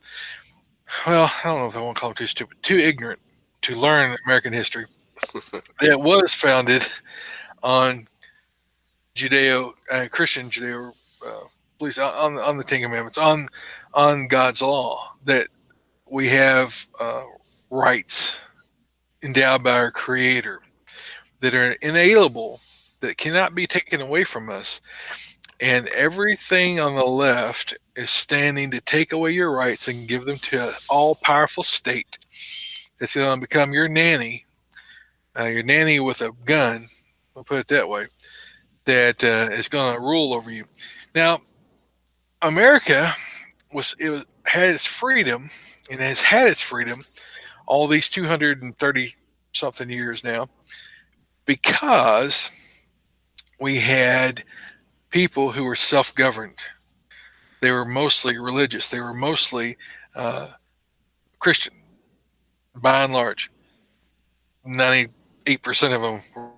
well, I don't know if I want to call them too stupid, too ignorant to learn American history. It was founded on Judeo Christian Judeo beliefs on the Ten Commandments, on God's law, that we have rights endowed by our Creator that are inalienable, that cannot be taken away from us. And everything on the left is standing to take away your rights and give them to an all-powerful state that's going to become your nanny with a gun. I'll put it that way. That is going to rule over you. Now, America had its freedom and has had its freedom all these 230 something years now, because we had people who were self-governed. They were mostly religious. They were mostly Christian, by and large. 98% of them were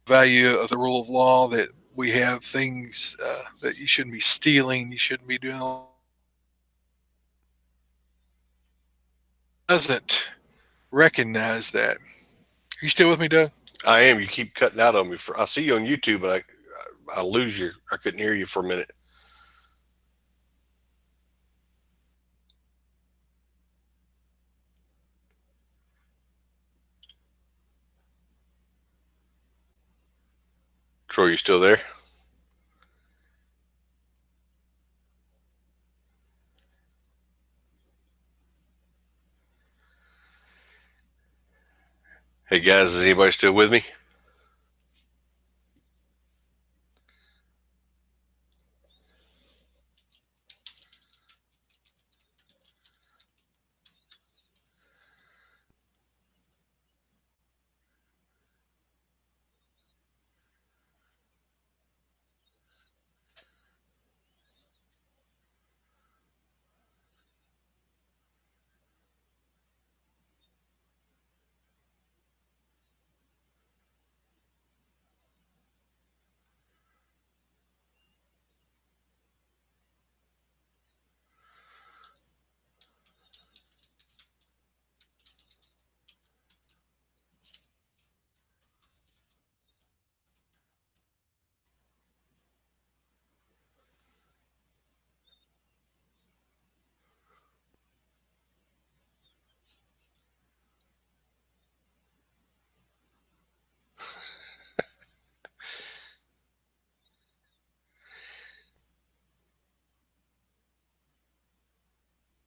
value of the rule of law, that we have things that you shouldn't be stealing, you shouldn't be doing. Doesn't recognize that. Are you still with me, Doug? I am. You keep cutting out on me. I see you on YouTube, but I lose you. I couldn't hear you for a minute. Troy, you still there? Hey guys, is anybody still with me?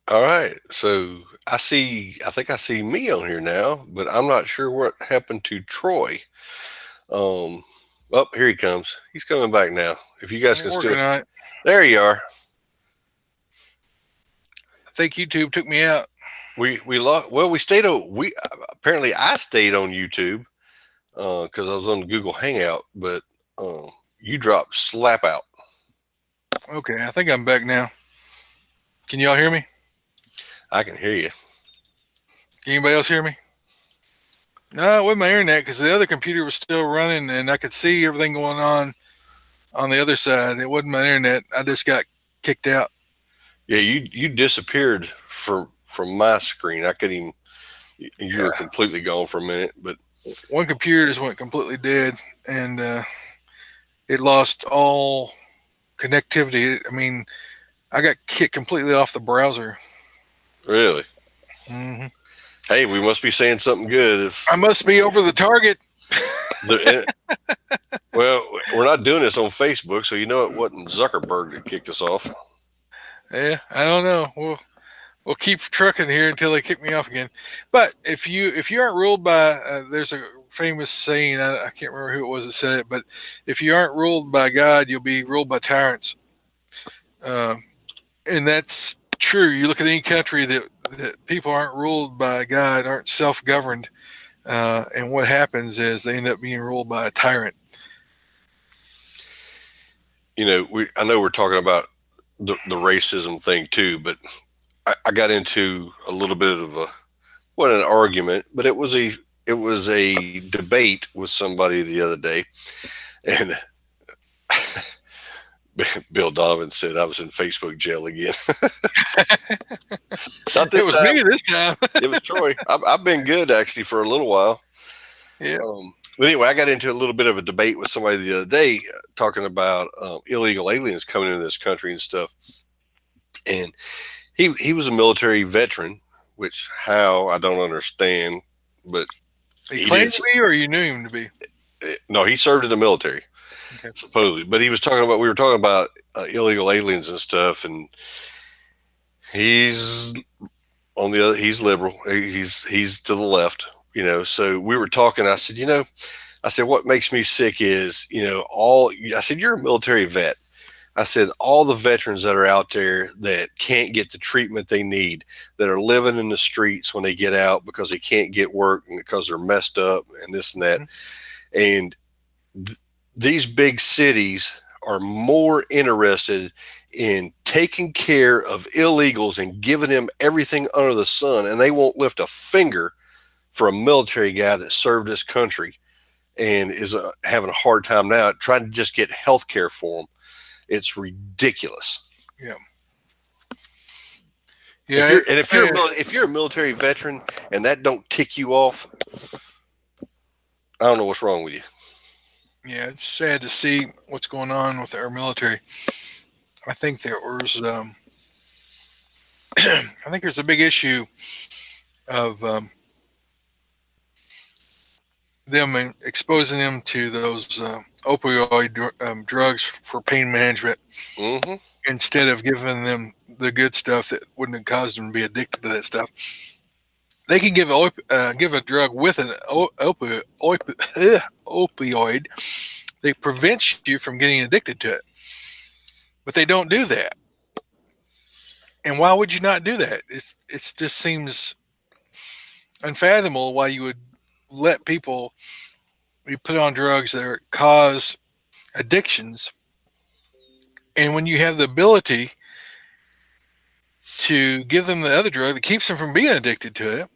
All right. So I think I see me on here now, but I'm not sure what happened to Troy. Oh, here he comes. He's coming back now. If you guys can still, there you are. I think YouTube took me out. We lost. Well, we apparently I stayed on YouTube because I was on the Google Hangout, but you dropped slap out. Okay, I think I'm back now. Can y'all hear me? I can hear you. Can anybody else hear me? No, it wasn't my internet, because the other computer was still running and I could see everything going on the other side. It wasn't my internet. I just got kicked out. Yeah, you disappeared from my screen. I couldn't even. You were completely gone for a minute, but one computer just went completely dead, and it lost all connectivity. I mean, I got kicked completely off the browser. Really? Mm-hmm. Hey, we must be saying something good. I must be over the target. Well, we're not doing this on Facebook, so you know it wasn't Zuckerberg that kicked us off. Yeah, I don't know. We'll keep trucking here until they kick me off again. But if you aren't ruled by, there's a famous saying, I can't remember who it was that said it, but if you aren't ruled by God, you'll be ruled by tyrants. And that's true. You look at any country that that people aren't ruled by God, aren't self-governed, and what happens is they end up being ruled by a tyrant. I know we're talking about the racism thing too, but I got into a little bit of what an argument, but it was a debate with somebody the other day, and Bill Donovan said I was in Facebook jail again. Not this It was time. me this time. It was Troy. I've been good actually for a little while. Yeah. But anyway, I got into a little bit of a debate with somebody the other day talking about illegal aliens coming into this country and stuff. And he was a military veteran, which how I don't understand, but He claimed to be, or you knew him to be? No, he served in the military, Okay. supposedly. But we were talking about illegal aliens and stuff, and he's on the other. He's liberal. He's to the left, So we were talking. I said, what makes me sick is, I said, you're a military vet. I said, all the veterans that are out there that can't get the treatment they need, that are living in the streets when they get out because they can't get work and because they're messed up and this and that. Mm-hmm. And these big cities are more interested in taking care of illegals and giving them everything under the sun. And they won't lift a finger for a military guy that served this country and is having a hard time now trying to just get health care for them. It's ridiculous. Yeah. Yeah. If you're a military veteran and that don't tick you off, I don't know what's wrong with you. Yeah, it's sad to see what's going on with our military. I think there was, I think there's a big issue of them exposing them to those opioid drugs for pain management, mm-hmm. instead of giving them the good stuff that wouldn't have caused them to be addicted to that stuff. They can give a drug with an opioid that prevents you from getting addicted to it, but they don't do that. And why would you not do that? It just seems unfathomable why you would let people be put on drugs that cause addictions, and when you have the ability to give them the other drug that keeps them from being addicted to it,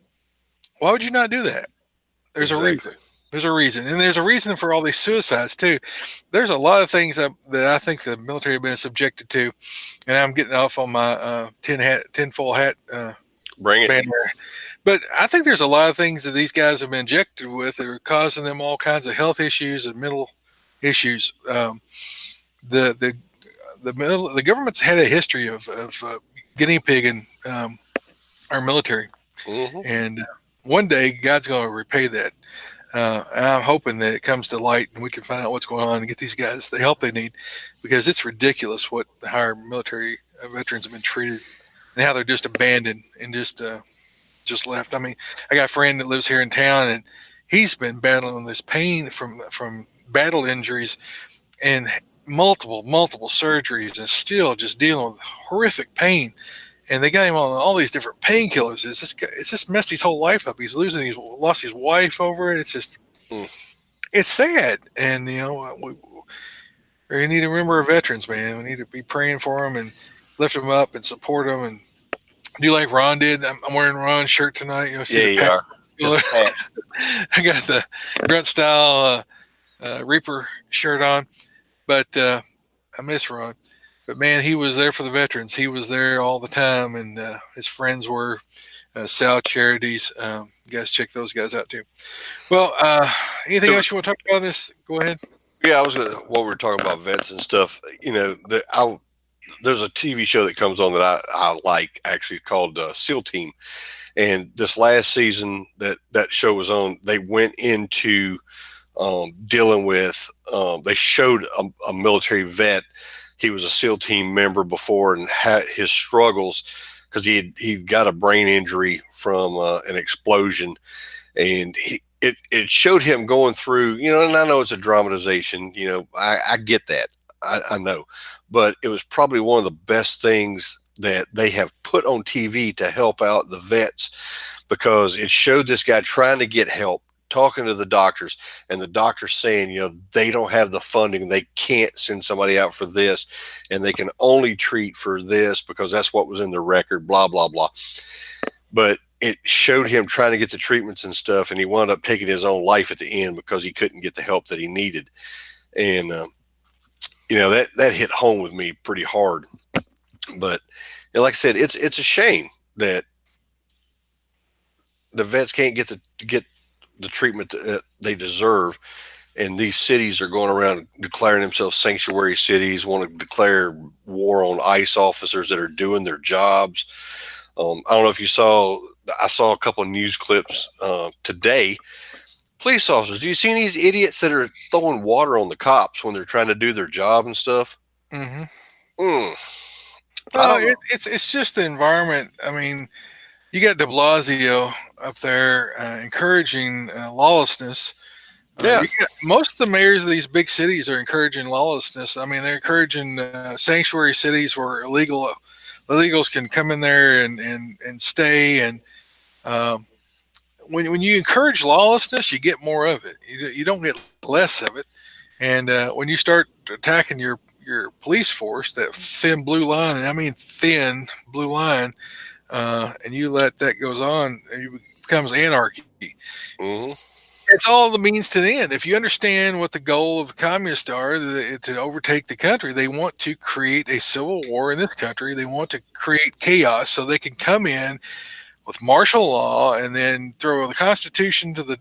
why would you not do that? There's a reason. There's a reason. And there's a reason for all these suicides too. There's a lot of things that I think the military have been subjected to, and I'm getting off on my tinfoil hat Bring it. banner. But I think there's a lot of things that these guys have been injected with that are causing them all kinds of health issues and mental issues. The government's had a history of guinea pigging our military, mm-hmm. and one day God's going to repay that. And I'm hoping that it comes to light and we can find out what's going on and get these guys the help they need, because it's ridiculous how our military veterans have been treated and how they're just abandoned and just left. I mean, I got a friend that lives here in town, and he's been battling this pain from battle injuries and multiple surgeries, and still just dealing with horrific pain. And they got him on all these different painkillers. It's just messed his whole life up. He's lost his wife over it. It's just, it's sad. And we need to remember our veterans, man. We need to be praying for them and lift them up and support them and do like Ron did. I'm wearing Ron's shirt tonight. Yeah, you are. I got the grunt style Reaper shirt on, but I miss Ron. But man, he was there for the veterans. He was there all the time, and his friends were Sal Charities. You guys check those guys out too. Well, anything else you want to talk about this? Go ahead. Yeah, while we were talking about vets and stuff, there's a TV show that comes on that I like, actually, called SEAL Team. And this last season that show was on, they went into dealing with, they showed a military vet. He was a SEAL Team member before and had his struggles because he got a brain injury from an explosion. And it showed him going through, and I know it's a dramatization, I get that. I know. But it was probably one of the best things that they have put on TV to help out the vets, because it showed this guy trying to get help, talking to the doctors, and the doctors saying, they don't have the funding. They can't send somebody out for this, and they can only treat for this because that's what was in the record, blah, blah, blah. But it showed him trying to get the treatments and stuff, and he wound up taking his own life at the end because he couldn't get the help that he needed. And, that hit home with me pretty hard. But like I said, it's a shame that the vets can't get the treatment that they deserve, and these cities are going around declaring themselves sanctuary cities, want to declare war on ICE officers that are doing their jobs. I don't know if you saw. I saw a couple of news clips today. Police officers, do you see these idiots that are throwing water on the cops when they're trying to do their job and stuff? Mm-hmm. I don't know. It's just the environment. I mean, you got De Blasio up there encouraging lawlessness. Yeah. Most of the mayors of these big cities are encouraging lawlessness. I mean, they're encouraging sanctuary cities where illegals can come in there and stay. And when you encourage lawlessness, you get more of it. You don't get less of it. And when you start attacking your police force, that thin blue line, and I mean thin blue line, and you let that goes on, it becomes anarchy. Mm-hmm. It's all the means to the end. If you understand what the goal of the communists are, to overtake the country, they want to create a civil war in this country. They want to create chaos so they can come in with martial law and then throw the Constitution to the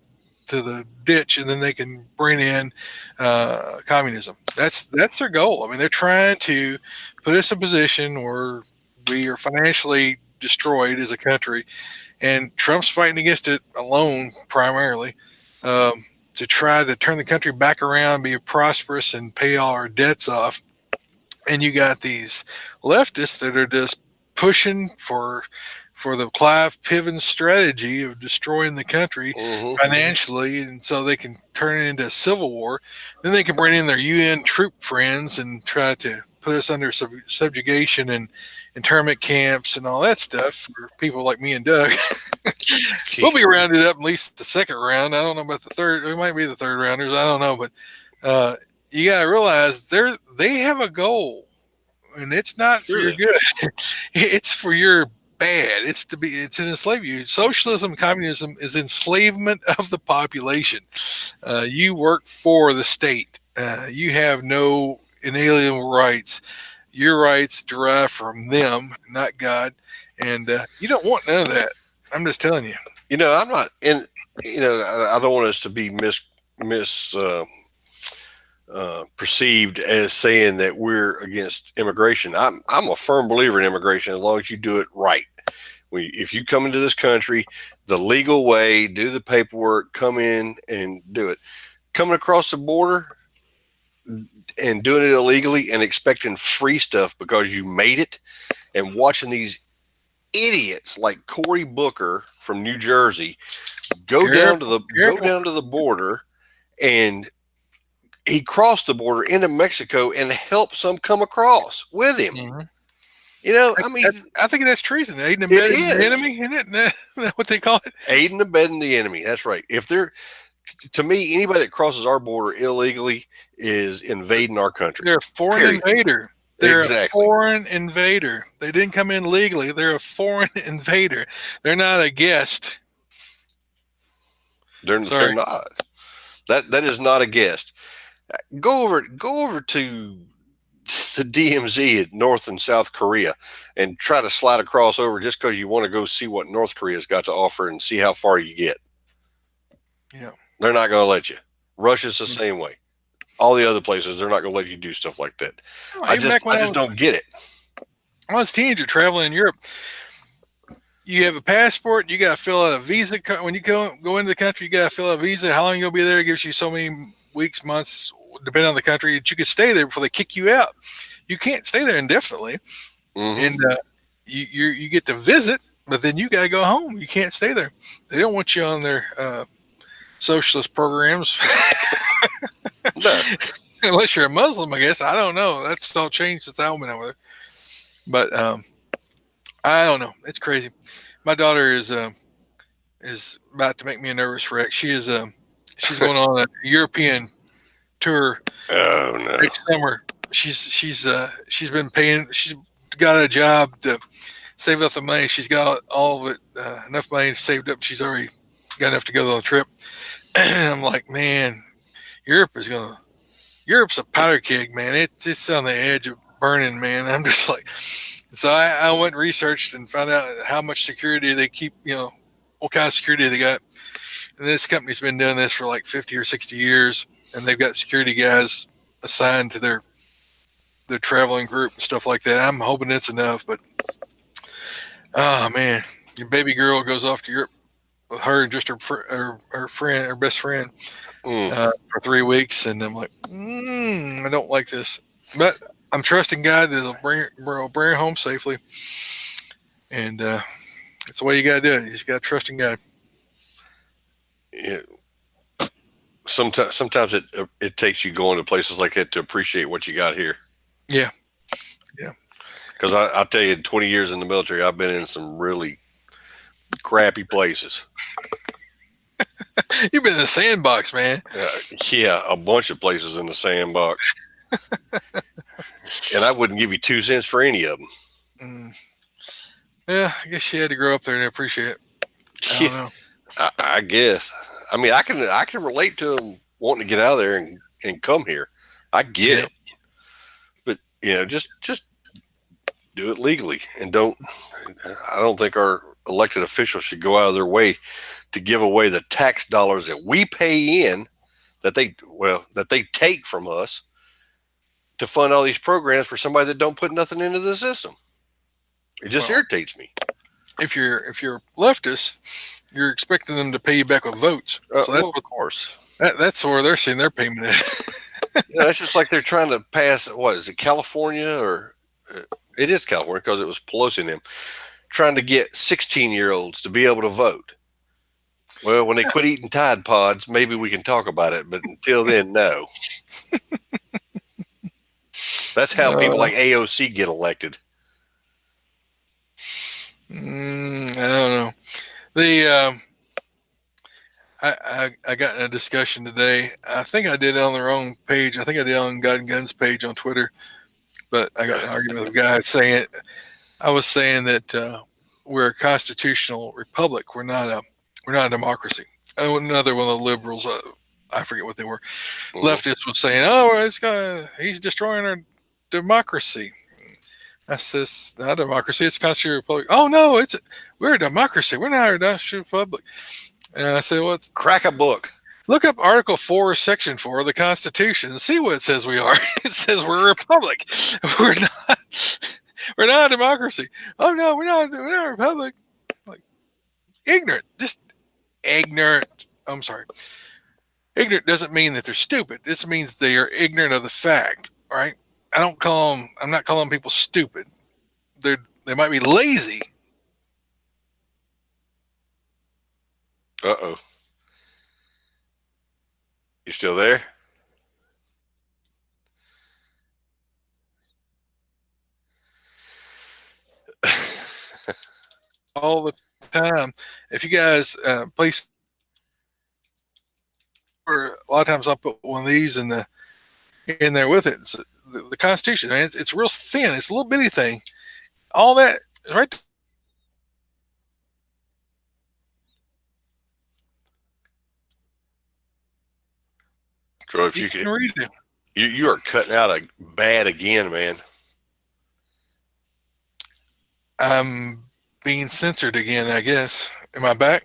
ditch, and then they can bring in communism. That's their goal. I mean, they're trying to put us in a position where we are financially destroyed as a country, and Trump's fighting against it alone primarily, to try to turn the country back around, be prosperous, and pay all our debts off. And you got these leftists that are just pushing for the Clive Piven strategy of destroying the country financially, and so they can turn it into a civil war. Then they can bring in their UN troop friends and try to put us under subjugation and internment camps and all that stuff for people like me and Doug. We'll be rounded up at least the second round. I don't know about the third. We might be the third rounders. I don't know, but you got to realize they have a goal, and it's not for your good. It's for your bad. It's to enslave you. Socialism, communism is enslavement of the population. You work for the state. You have no inalienable rights. Your rights derive from them, not God. And you don't want none of that. I'm just telling you. I'm not, and I don't want us to be perceived as saying that we're against immigration. I'm a firm believer in immigration as long as you do it right. If you come into this country the legal way, do the paperwork, come in and do it. Coming across the border and doing it illegally and expecting free stuff because you made it, and watching these idiots like Cory Booker from New Jersey go down to the border, and he crossed the border into Mexico and helped some come across with him. Mm-hmm. I think that's treason. Aiding and abetting the enemy, isn't it? That's what they call it. Aiding and abetting the enemy. That's right. To me, anybody that crosses our border illegally is invading our country. They're a foreign invader. They're exactly. A foreign invader. They didn't come in legally. They're a foreign invader. They're not a guest. They're not. That is not a guest. Go over to the DMZ at North and South Korea and try to slide across over just because you want to go see what North Korea's got to offer and see how far you get. Yeah. They're not going to let you. Russia's the same way. All the other places, they're not going to let you do stuff like that. I just don't get it. When I was a teenager traveling in Europe, you have a passport, you got to fill out a visa. When you go into the country, you got to fill out a visa. How long you'll be there? It gives you so many weeks, months, depending on the country, that you could stay there before they kick you out. You can't stay there indefinitely. And you get to visit, but then you got to go home. You can't stay there. They don't want you on their socialist programs. No. Unless you're a Muslim, I guess. I don't know. That's all changed since I've been over there. But I don't know. It's crazy. My daughter is about to make me a nervous wreck. She's going on a European tour Oh no. next summer. She's been paying. She's got a job to save up the money. She's got all of it, enough money saved up. She's already got enough to go on the trip. And I'm like, man, Europe's a powder keg, man. It's on the edge of burning, man. I'm just like, so I went and researched and found out how much security they keep, what kind of security they got. And this company's been doing this for like 50 or 60 years, and they've got security guys assigned to their traveling group and stuff like that. I'm hoping it's enough, but oh man, your baby girl goes off to Europe with her and just her friend, her best friend, for 3 weeks, and I'm like, I don't like this, but I'm trusting God that he'll bring her home safely, and that's the way you gotta do it. You just gotta trust in God. Yeah. Sometimes it takes you going to places like that to appreciate what you got here. Yeah. Because I'll tell you, in 20 years in the military, I've been in some really crappy places. You've been in the sandbox, man. Yeah, a bunch of places in the sandbox. And I wouldn't give you 2 cents for any of them. Yeah, I guess you had to grow up there and appreciate it. I don't know. I guess. I mean, I can relate to them wanting to get out of there and come here. I get it, but just do it legally, and don't. I don't think our elected officials should go out of their way to give away the tax dollars that we pay in, that they take from us, to fund all these programs for somebody that don't put nothing into the system. It just irritates me. If you're leftist, you're expecting them to pay you back with votes. So that's of course. That's where they're seeing their payment at. It's just like they're trying to pass. What is it, California, or it is California because it was Pelosi and them trying to get 16-year-olds to be able to vote. Well, when they quit eating Tide Pods, maybe we can talk about it. But until then, no. That's how people like AOC get elected. I don't know. I got in a discussion today. I think I did it on the wrong page. I think I did it on God and Guns page on Twitter. But I got an argument with a guy saying I was saying that we're a constitutional republic. We're not a democracy. Another one of the liberals, I forget what they were, leftists was saying, he's destroying our democracy. I says, not a democracy, it's a constitutional republic. Oh no, we're a democracy. We're not a constitutional republic. And I said, well, crack a book. Look up Article 4, Section 4 of the Constitution and see what it says we are. It says we're a republic. We're not a democracy. Oh no, we're not a republic. Like, ignorant, just ignorant. I'm sorry. Ignorant doesn't mean that they're stupid. This means they are ignorant of the fact, right? I'm not calling people stupid. They might be lazy. Uh-oh. You still there? All the time. If you guys please, a lot of times I'll put one of these in there with it. It's the Constitution, man. It's real thin. It's a little bitty thing. All that is right. Troy, if you can read it. You are cutting out bad again, man. I'm being censored again, I guess. Am I back?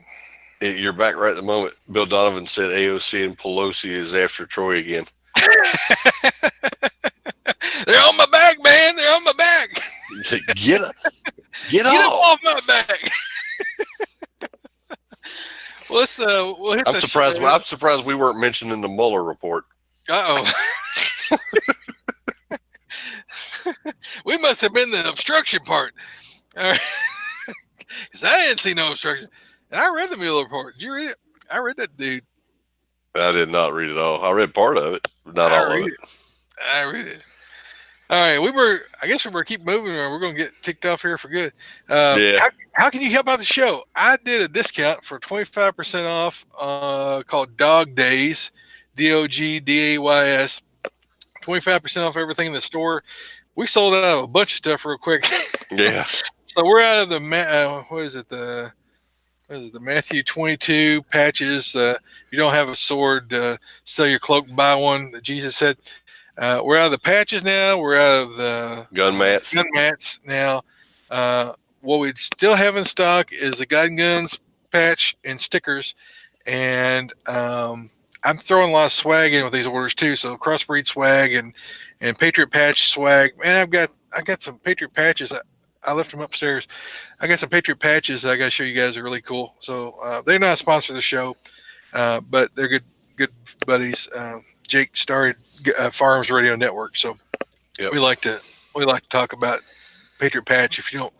You're back right at the moment. Bill Donovan said AOC and Pelosi is after Troy again. They're on my back, man. They're on my back. Get off my back. Well, we'll hit I'm surprised we weren't mentioned in the Mueller report. We must have been the obstruction part. All right. Because I didn't see no obstruction. And I read the Mueller report. Did you read it? I read that, dude. I did not read it all. I read part of it, but not all of it. I read it. All right, I guess we better keep moving, or we're going to get kicked off here for good. Yeah. How can you help out the show? I did a discount for 25% off, called Dog Days, DOGDAYS. 25% off everything in the store. We sold out of a bunch of stuff real quick. Yeah. So we're out of the the Matthew 22 patches. If you don't have a sword, sell your cloak, buy one. That Jesus said. We're out of the patches now. We're out of the Gun mats. Gun mats now. What we still have in stock is the guns patch and stickers, and I'm throwing a lot of swag in with these orders too. So crossbreed swag and Patriot patch swag. Man, I got some Patriot patches. I left them upstairs. I got some Patriot patches that I got to show you guys. Are really cool. So they're not a sponsor of the show, but they're good buddies. Jake started Farms Radio Network, so Yep. we like to talk about Patriot Patch. If you don't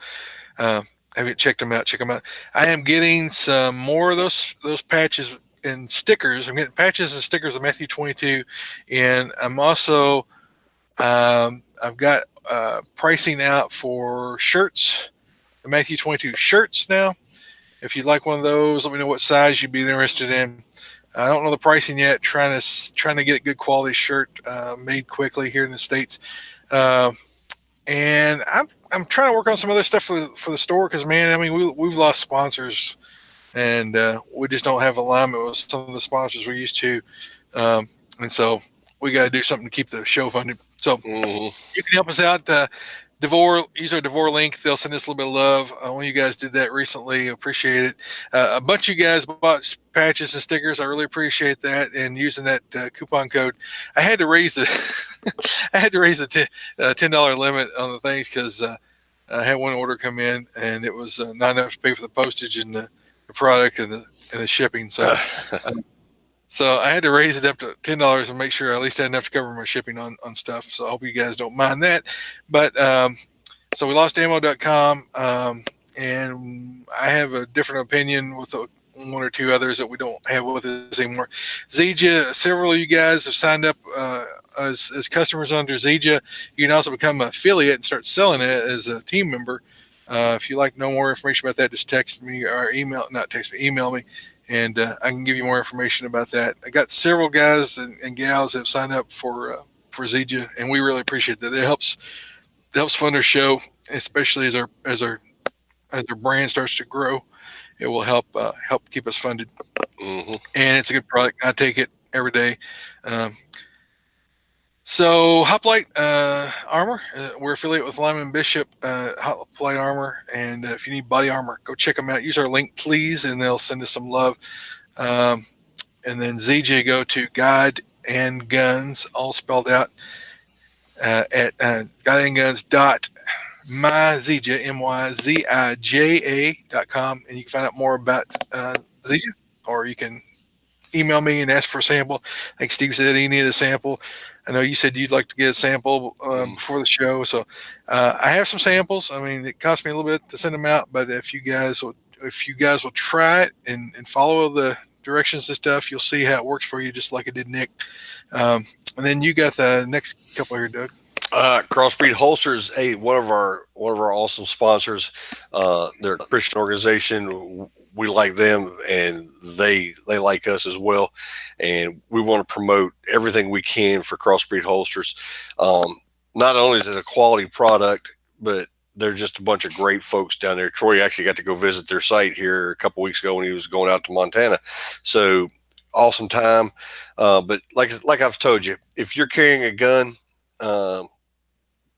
haven't checked them out, check them out. I am getting some more of those patches and stickers. I'm getting patches and stickers of Matthew 22, and I'm also I've got pricing out for shirts, the Matthew 22 shirts now. If you'd like one of those, let me know what size you'd be interested in. I don't know the pricing yet. Trying to get a good quality shirt made quickly here in the States, and I'm trying to work on some other stuff for the store because, man, I mean we've lost sponsors, and we just don't have alignment with some of the sponsors we used to, and so we got to do something to keep the show funded. So you can help us out. DeVore, use our DeVore link. They'll send us a little bit of love. One of you guys did that recently. Appreciate it. A bunch of you guys bought patches and stickers. I really appreciate that. And using that coupon code, I had to raise the $10 limit on the things because I had one order come in and it was not enough to pay for the postage and the product and the shipping. So. So I had to raise it up to $10 and make sure I at least had enough to cover my shipping on stuff. So I hope you guys don't mind that. But so we lost ammo.com, and I have a different opinion with one or two others that we don't have with us anymore. Zija, several of you guys have signed up as customers under Zija. You can also become an affiliate and start selling it as a team member. If you'd like to know more information about that, just text me or email me. And I can give you more information about that. I got several guys and gals that have signed up for Zija, and we really appreciate that. It helps fund our show, especially as our brand starts to grow. It will help keep us funded, and it's a good product. I take it every day. So Hoplite Armor, we're affiliated with Lyman Bishop Hoplite Armor, and if you need body armor, go check them out. Use our link, please, and they'll send us some love. And then ZJ, go to God and Guns, all spelled out at godandguns.myzija, myzija.com, and you can find out more about Zija, or you can email me and ask for a sample. Like Steve said, he needed a sample. I know you said you'd like to get a sample before the show, so I have some samples. I mean, it cost me a little bit to send them out, but if you guys will try it and follow the directions and stuff, you'll see how it works for you, just like it did Nick. And then you got the next couple here, Doug. Crossbreed Holsters, one of our awesome sponsors. They're a Christian organization. We like them, and they like us as well. And we want to promote everything we can for Crossbreed Holsters. Not only is it a quality product, but they're just a bunch of great folks down there. Troy actually got to go visit their site here a couple weeks ago when he was going out to Montana. So awesome time. But like I've told you, if you're carrying a gun,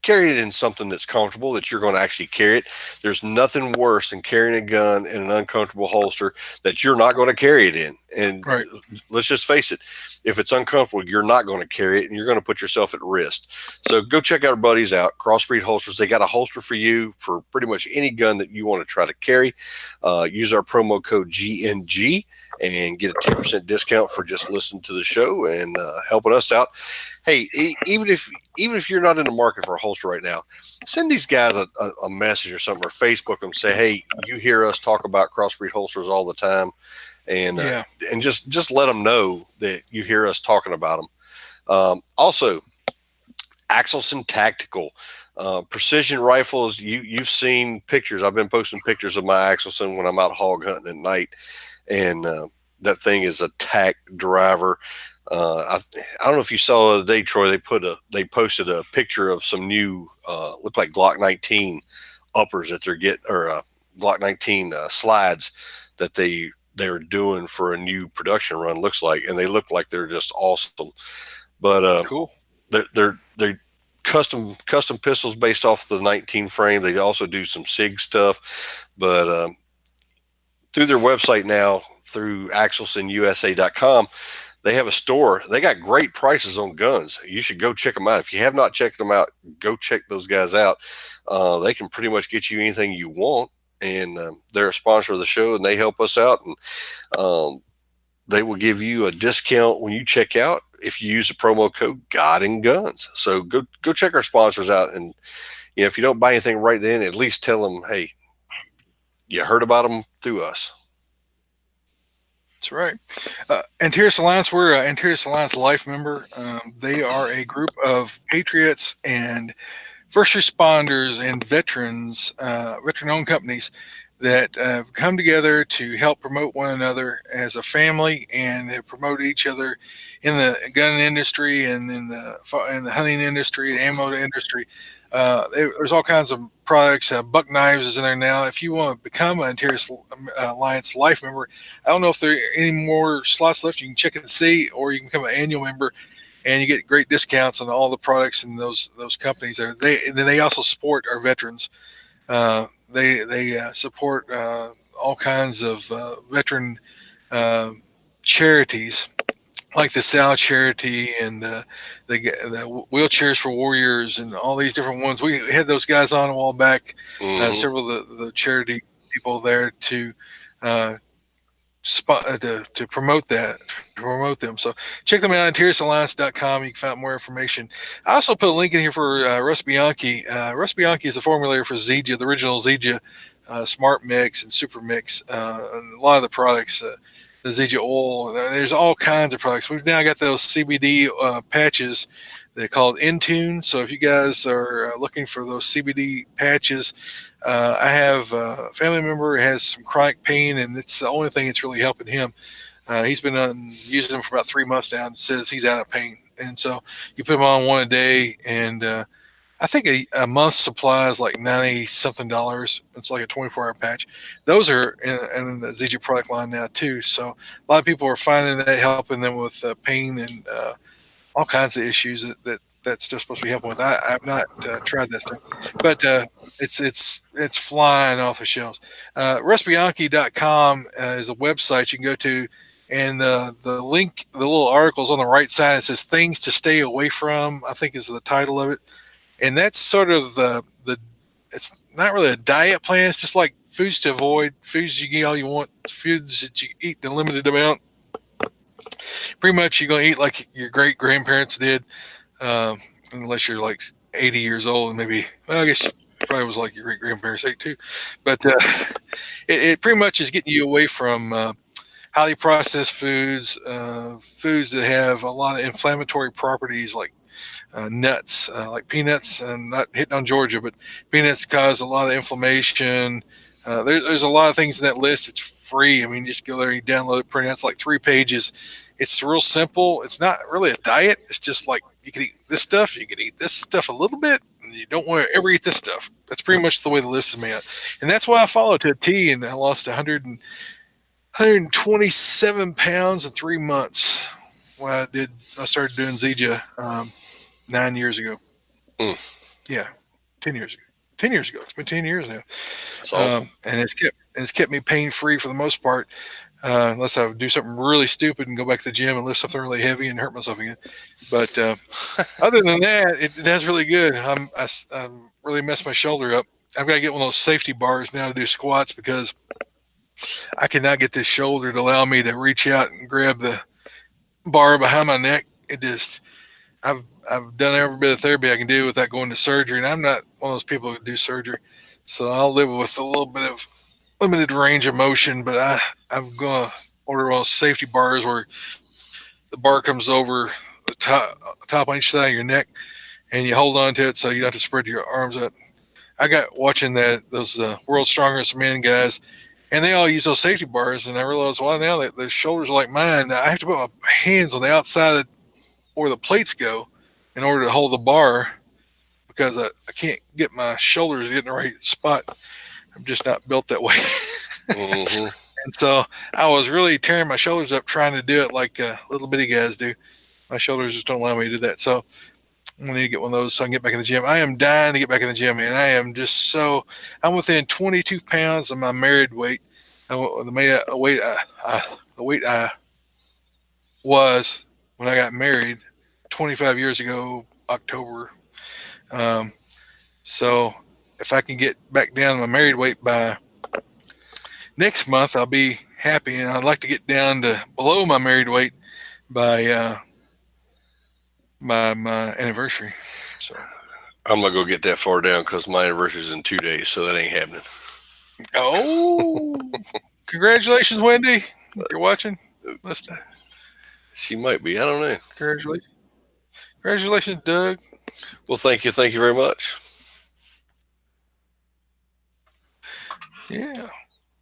carry it in something that's comfortable, that you're going to actually carry it. There's nothing worse than carrying a gun in an uncomfortable holster that you're not going to carry it in. And right. Let's just face it, if it's uncomfortable, you're not going to carry it and you're going to put yourself at risk. So go check our buddies out, Crossbreed Holsters. They got a holster for you for pretty much any gun that you want to try to carry. Use our promo code GNG and get a 10% discount for just listening to the show and helping us out. Hey, even if you're not in the market for a holster right now, send these guys a message or something, or Facebook them. Say, hey, you hear us talk about Crossbreed Holsters all the time, and just let them know that you hear us talking about them. Also, Axelson Tactical. Precision rifles. You've seen pictures. I've been posting pictures of my Axelson when I'm out hog hunting at night, and that thing is a tack driver. I don't know if you saw the other day, Troy. They posted a picture of some new look like Glock 19 uppers that they're getting, or Glock 19 slides that they're doing for a new production run. Looks like, and they look like they're just awesome. But Cool. they're custom pistols based off the 19 frame. They also do some SIG stuff, but through their website now, through AxelsonUSA.com, they have a store. They got great prices on guns. You should go check them out. If you have not checked them out, go check those guys out. They can pretty much get you anything you want, and they're a sponsor of the show, and they help us out. And they will give you a discount when you check out if you use the promo code God and Guns. So go check our sponsors out, and if you don't buy anything right then, at least tell them, hey, you heard about them through us. That's right. Antares Alliance, we're an Antares Alliance Life member. They are a group of patriots and first responders and veterans, veteran-owned companies that have come together to help promote one another as a family, and they promote each other in the gun industry and in the hunting industry, the ammo industry. There's all kinds of products. Buck Knives is in there now. If you want to become an Antares Alliance Life member, I don't know if there are any more slots left. You can check and see, or you can become an annual member, and you get great discounts on all the products in those companies. They also support our veterans. They support all kinds of veteran charities, like the Sal Charity and the Wheelchairs for Warriors and all these different ones. We had those guys on a while back, several of the charity people there to promote them. So check them out on TierceAlliance.com. You can find more information. I also put a link in here for Russ Bianchi. Russ Bianchi is the formulator for Zija, the original Zija Smart Mix and Super Mix, and a lot of the products. The Zija oil. There's all kinds of products. We've now got those CBD patches. They're called Intune. So if you guys are looking for those CBD patches, I have a family member who has some chronic pain, and it's the only thing that's really helping him. He's been using them for about 3 months now, and says he's out of pain. And so you put them on one a day, and I think a month's supply is like $90-something. It's like a 24-hour patch. Those are in the Zija product line now too. So a lot of people are finding that helping them with pain and all kinds of issues that's still supposed to be helping with. I've not tried that stuff, but it's flying off the shelves. RussBianchi.com is a website you can go to, and the link, the little article's on the right side. It says "Things to Stay Away From," I think is the title of it. And that's sort of it's not really a diet plan. It's just like foods to avoid, foods you get all you want, foods that you eat in a limited amount. Pretty much you're going to eat like your great grandparents did, unless you're like 80 years old and maybe, well, I guess probably was like your great grandparents ate too. But it pretty much is getting you away from highly processed foods, foods that have a lot of inflammatory properties like nuts, like peanuts, and not hitting on Georgia, but peanuts cause a lot of inflammation. There's a lot of things in that list. It's free. I mean, just go there and you download it, print it. It's like 3 pages. It's real simple. It's not really a diet. It's just like you can eat this stuff, you can eat this stuff a little bit, and you don't want to ever eat this stuff. That's pretty much the way the list is made out. And that's why I followed to a T, and I lost 127 pounds in 3 months when I started doing Zija 9 years ago. Yeah, 10 years ago. 10 years ago. It's been 10 years now. That's awesome. And it's kept me pain free for the most part, unless I do something really stupid and go back to the gym and lift something really heavy and hurt myself again. But other than that, it does really good. I really messed my shoulder up. I've got to get one of those safety bars now to do squats because I cannot get this shoulder to allow me to reach out and grab the bar behind my neck. I've done every bit of therapy I can do without going to surgery, and I'm not one of those people who do surgery, so I'll live with a little bit of limited range of motion. But I'm going to order one of those safety bars where the bar comes over the top on each side of your neck, and you hold on to it so you don't have to spread your arms up. I got watching those World's Strongest Men guys, and they all use those safety bars, and I realized, well, now that their shoulders are like mine, I have to put my hands on the outside of where the plates go in order to hold the bar because I can't get my shoulders in the right spot. I'm just not built that way. Mm-hmm. And so I was really tearing my shoulders up trying to do it like little bitty guys do. My shoulders just don't allow me to do that. So I'm going to get one of those so I can get back in the gym. I am dying to get back in the gym, man. I am just I'm within 22 pounds of my married weight. The weight I was when I got married 25 years ago, October. So if I can get back down to my married weight by next month, I'll be happy. And I'd like to get down to below my married weight by my anniversary. So I'm not going to get that far down because my anniversary is in 2 days, so that ain't happening. Oh, congratulations, Wendy. If you're watching, listen. She might be. I don't know. Congratulations, Doug. Well, thank you. Thank you very much. Yeah.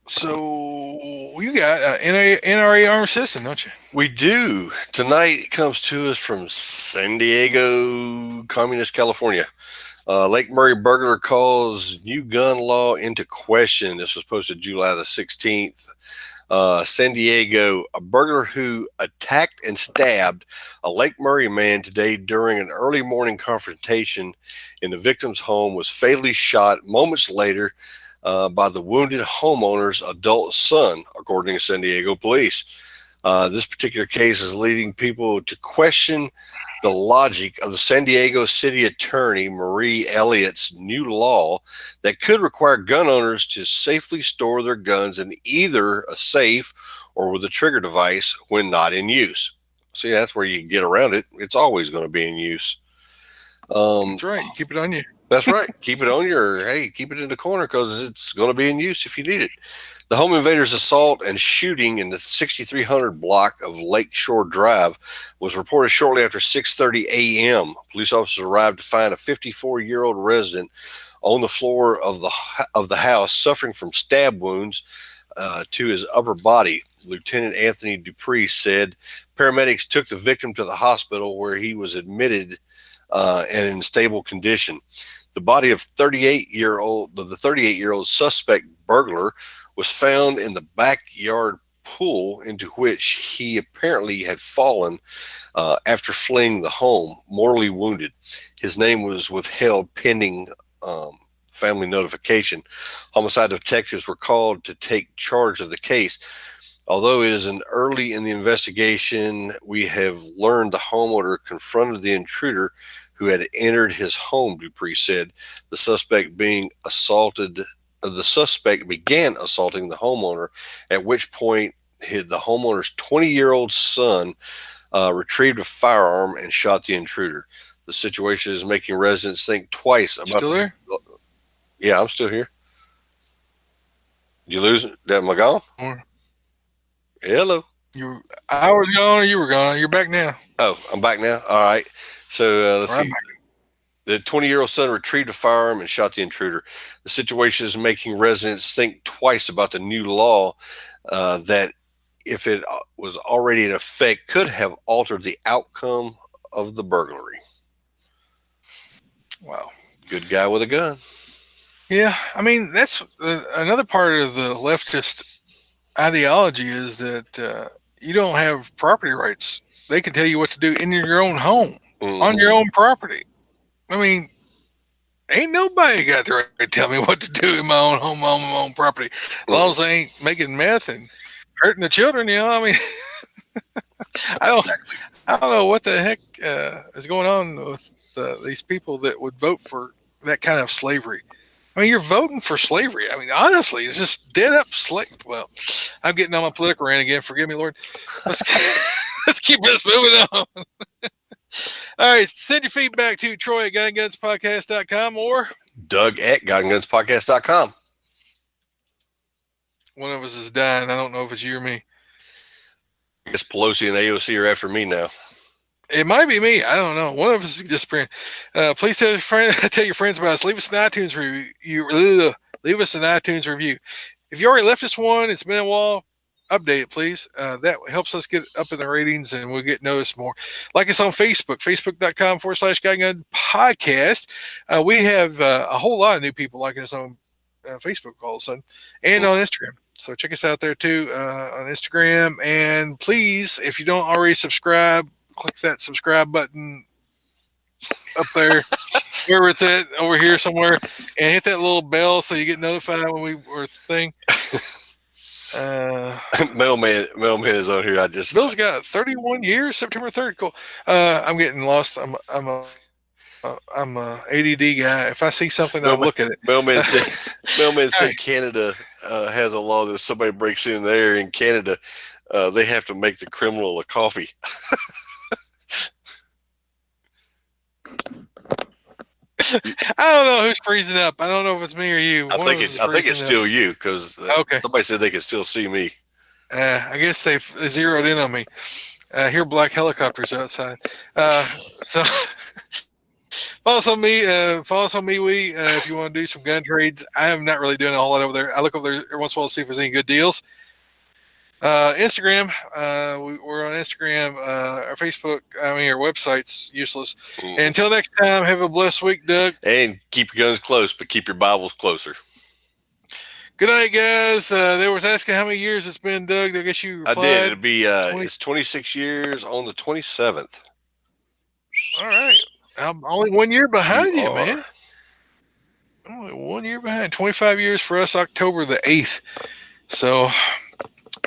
So you got NRA Armed Citizen, don't you? We do. Tonight it comes to us from San Diego, Communist California. Lake Murray burglar calls new gun law into question. This was posted July the 16th. San Diego, a burglar who attacked and stabbed a Lake Murray man today during an early morning confrontation in the victim's home was fatally shot moments later by the wounded homeowner's adult son, according to San Diego police. This particular case is leading people to question the logic of the San Diego City Attorney Marie Elliott's new law that could require gun owners to safely store their guns in either a safe or with a trigger device when not in use. See, that's where you get around it. It's always going to be in use. That's right. You keep it on you. That's right. Keep it on you, or hey, keep it in the corner because it's going to be in use if you need it. The home invader's assault and shooting in the 6300 block of Lakeshore Drive was reported shortly after 6:30 a.m. Police officers arrived to find a 54-year-old resident on the floor of the house suffering from stab wounds to his upper body. Lieutenant Anthony Dupree said paramedics took the victim to the hospital where he was admitted and in stable condition. The body of the 38-year-old suspect burglar was found in the backyard pool into which he apparently had fallen after fleeing the home, mortally wounded. His name was withheld pending family notification. Homicide detectives were called to take charge of the case. Although it is early in the investigation, we have learned the homeowner confronted the intruder who had entered his home, Dupree said. The suspect began assaulting the homeowner, at which point the homeowner's 20-year-old son retrieved a firearm and shot the intruder. The situation is making residents think twice about. Still there? Yeah, I'm still here. Did you lose it? Am I gone? Hello. I was gone or you were gone. You're back now. Oh, I'm back now. All right. So let's see. The 20-year-old son retrieved a firearm and shot the intruder. The situation is making residents think twice about the new law that, if it was already in effect, could have altered the outcome of the burglary. Wow. Good guy with a gun. Yeah. I mean, that's another part of the leftist ideology is that you don't have property rights. They can tell you what to do in your own home, on your own property. I mean, ain't nobody got the right to tell me what to do in my own home, on my own property. As long as they ain't making meth and hurting the children, I mean, I don't know what the heck is going on with these people that would vote for that kind of slavery. I mean, you're voting for slavery. I mean, honestly, it's just dead up slave. Well, I'm getting on my political rant again. Forgive me, Lord. Let's keep this moving on. All right. Send your feedback to Troy at GunGunsPodcast.com or Doug at GunGunsPodcast.com. One of us is dying. I don't know if it's you or me. I guess Pelosi and AOC are after me now. It might be me. I don't know. One of us is disappearing. Please tell tell your friends about us. Leave us an iTunes review. Leave us an iTunes review. If you already left us one, it's been a while. Update it, please. That helps us get up in the ratings and we'll get noticed more. Like us on Facebook, facebook.com/Guy Podcast. We have a whole lot of new people liking us on Facebook all of a sudden and on Instagram. So check us out there too on Instagram. And please, if you don't already subscribe, click that subscribe button up there, wherever it's at, over here somewhere, and hit that little bell so you get notified when we or thing. Mailman is on here. Bill's got 31 years. September 3rd. Cool. I'm getting lost. I'm a ADD guy. If I see something, I'll look at it. Mailman said Canada has a law that if somebody breaks in there in Canada, they have to make the criminal a coffee. I don't know who's freezing up. I don't know if it's me or you. I think it's still you because somebody said they could still see me. I guess they zeroed in on me. I hear black helicopters outside. So follow us on me. If you want to do some gun trades. I am not really doing a whole lot over there. I look over there every once in a while to see if there's any good deals. Instagram, we're on Instagram. Our Facebook, our website's useless. Until next time, have a blessed week, Doug. And keep your guns close, but keep your Bibles closer. Good night, guys. They was asking how many years it's been, Doug. I guess you replied. I did. It'd be it's 26 years on the 27th. All right. I'm only 1 year behind you, man. Only 1 year behind. 25 years for us, October the 8th. So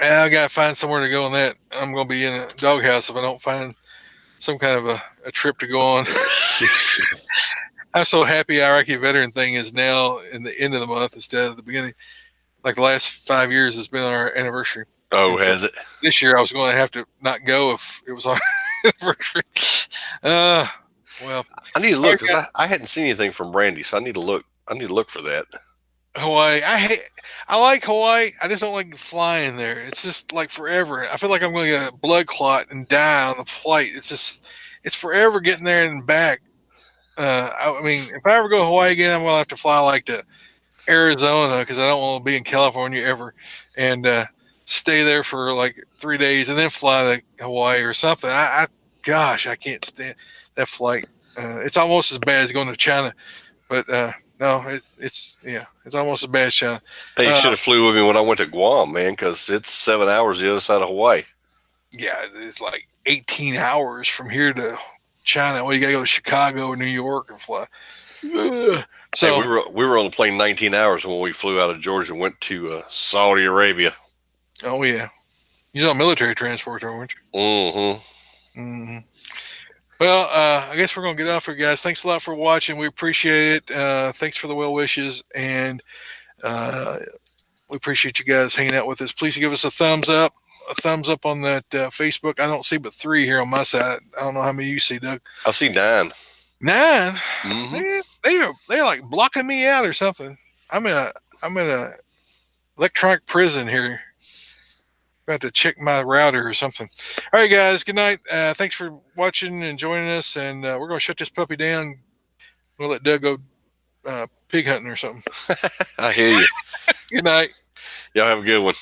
I got to find somewhere to go on that. I'm going to be in a doghouse if I don't find some kind of a trip to go on. I'm so happy Iraqi veteran thing is now in the end of the month instead of the beginning. Like the last 5 years has been our anniversary. Oh, has it? This year I was going to have to not go if it was our anniversary. Well, I need to look because I hadn't seen anything from Brandy, so I need to look. I need to look for that. Hawaii. I like Hawaii. I just don't like flying there. It's just like forever. I feel like I'm going to get a blood clot and die on the flight. It's forever getting there and back. I mean, if I ever go to Hawaii again, I'm going to have to fly like to Arizona because I don't want to be in California ever and stay there for like 3 days and then fly to Hawaii or something. Gosh, I can't stand that flight. It's almost as bad as going to China, but no, it's almost as bad as China. Hey, you should have flew with me when I went to Guam, man, because it's 7 hours the other side of Hawaii. Yeah, it's like 18 hours from here to China. Well, you got to go to Chicago or New York and fly. So hey, we were on the plane 19 hours when we flew out of Georgia and went to Saudi Arabia. Oh yeah, you're on military transport, weren't you? Mm-hmm. Mm-hmm. Well, I guess we're going to get off here, guys. Thanks a lot for watching. We appreciate it. Thanks for the well wishes, and we appreciate you guys hanging out with us. Please give us a thumbs up on that Facebook. I don't see but 3 here on my side. I don't know how many you see, Doug. I see 9. 9? Mm-hmm. Man, they're like blocking me out or something. I'm in a electronic prison here. Got to check my router or something. All right, guys. Good night. Thanks for watching and joining us. And we're going to shut this puppy down. We'll let Doug go pig hunting or something. I hear you. Good night. Y'all have a good one.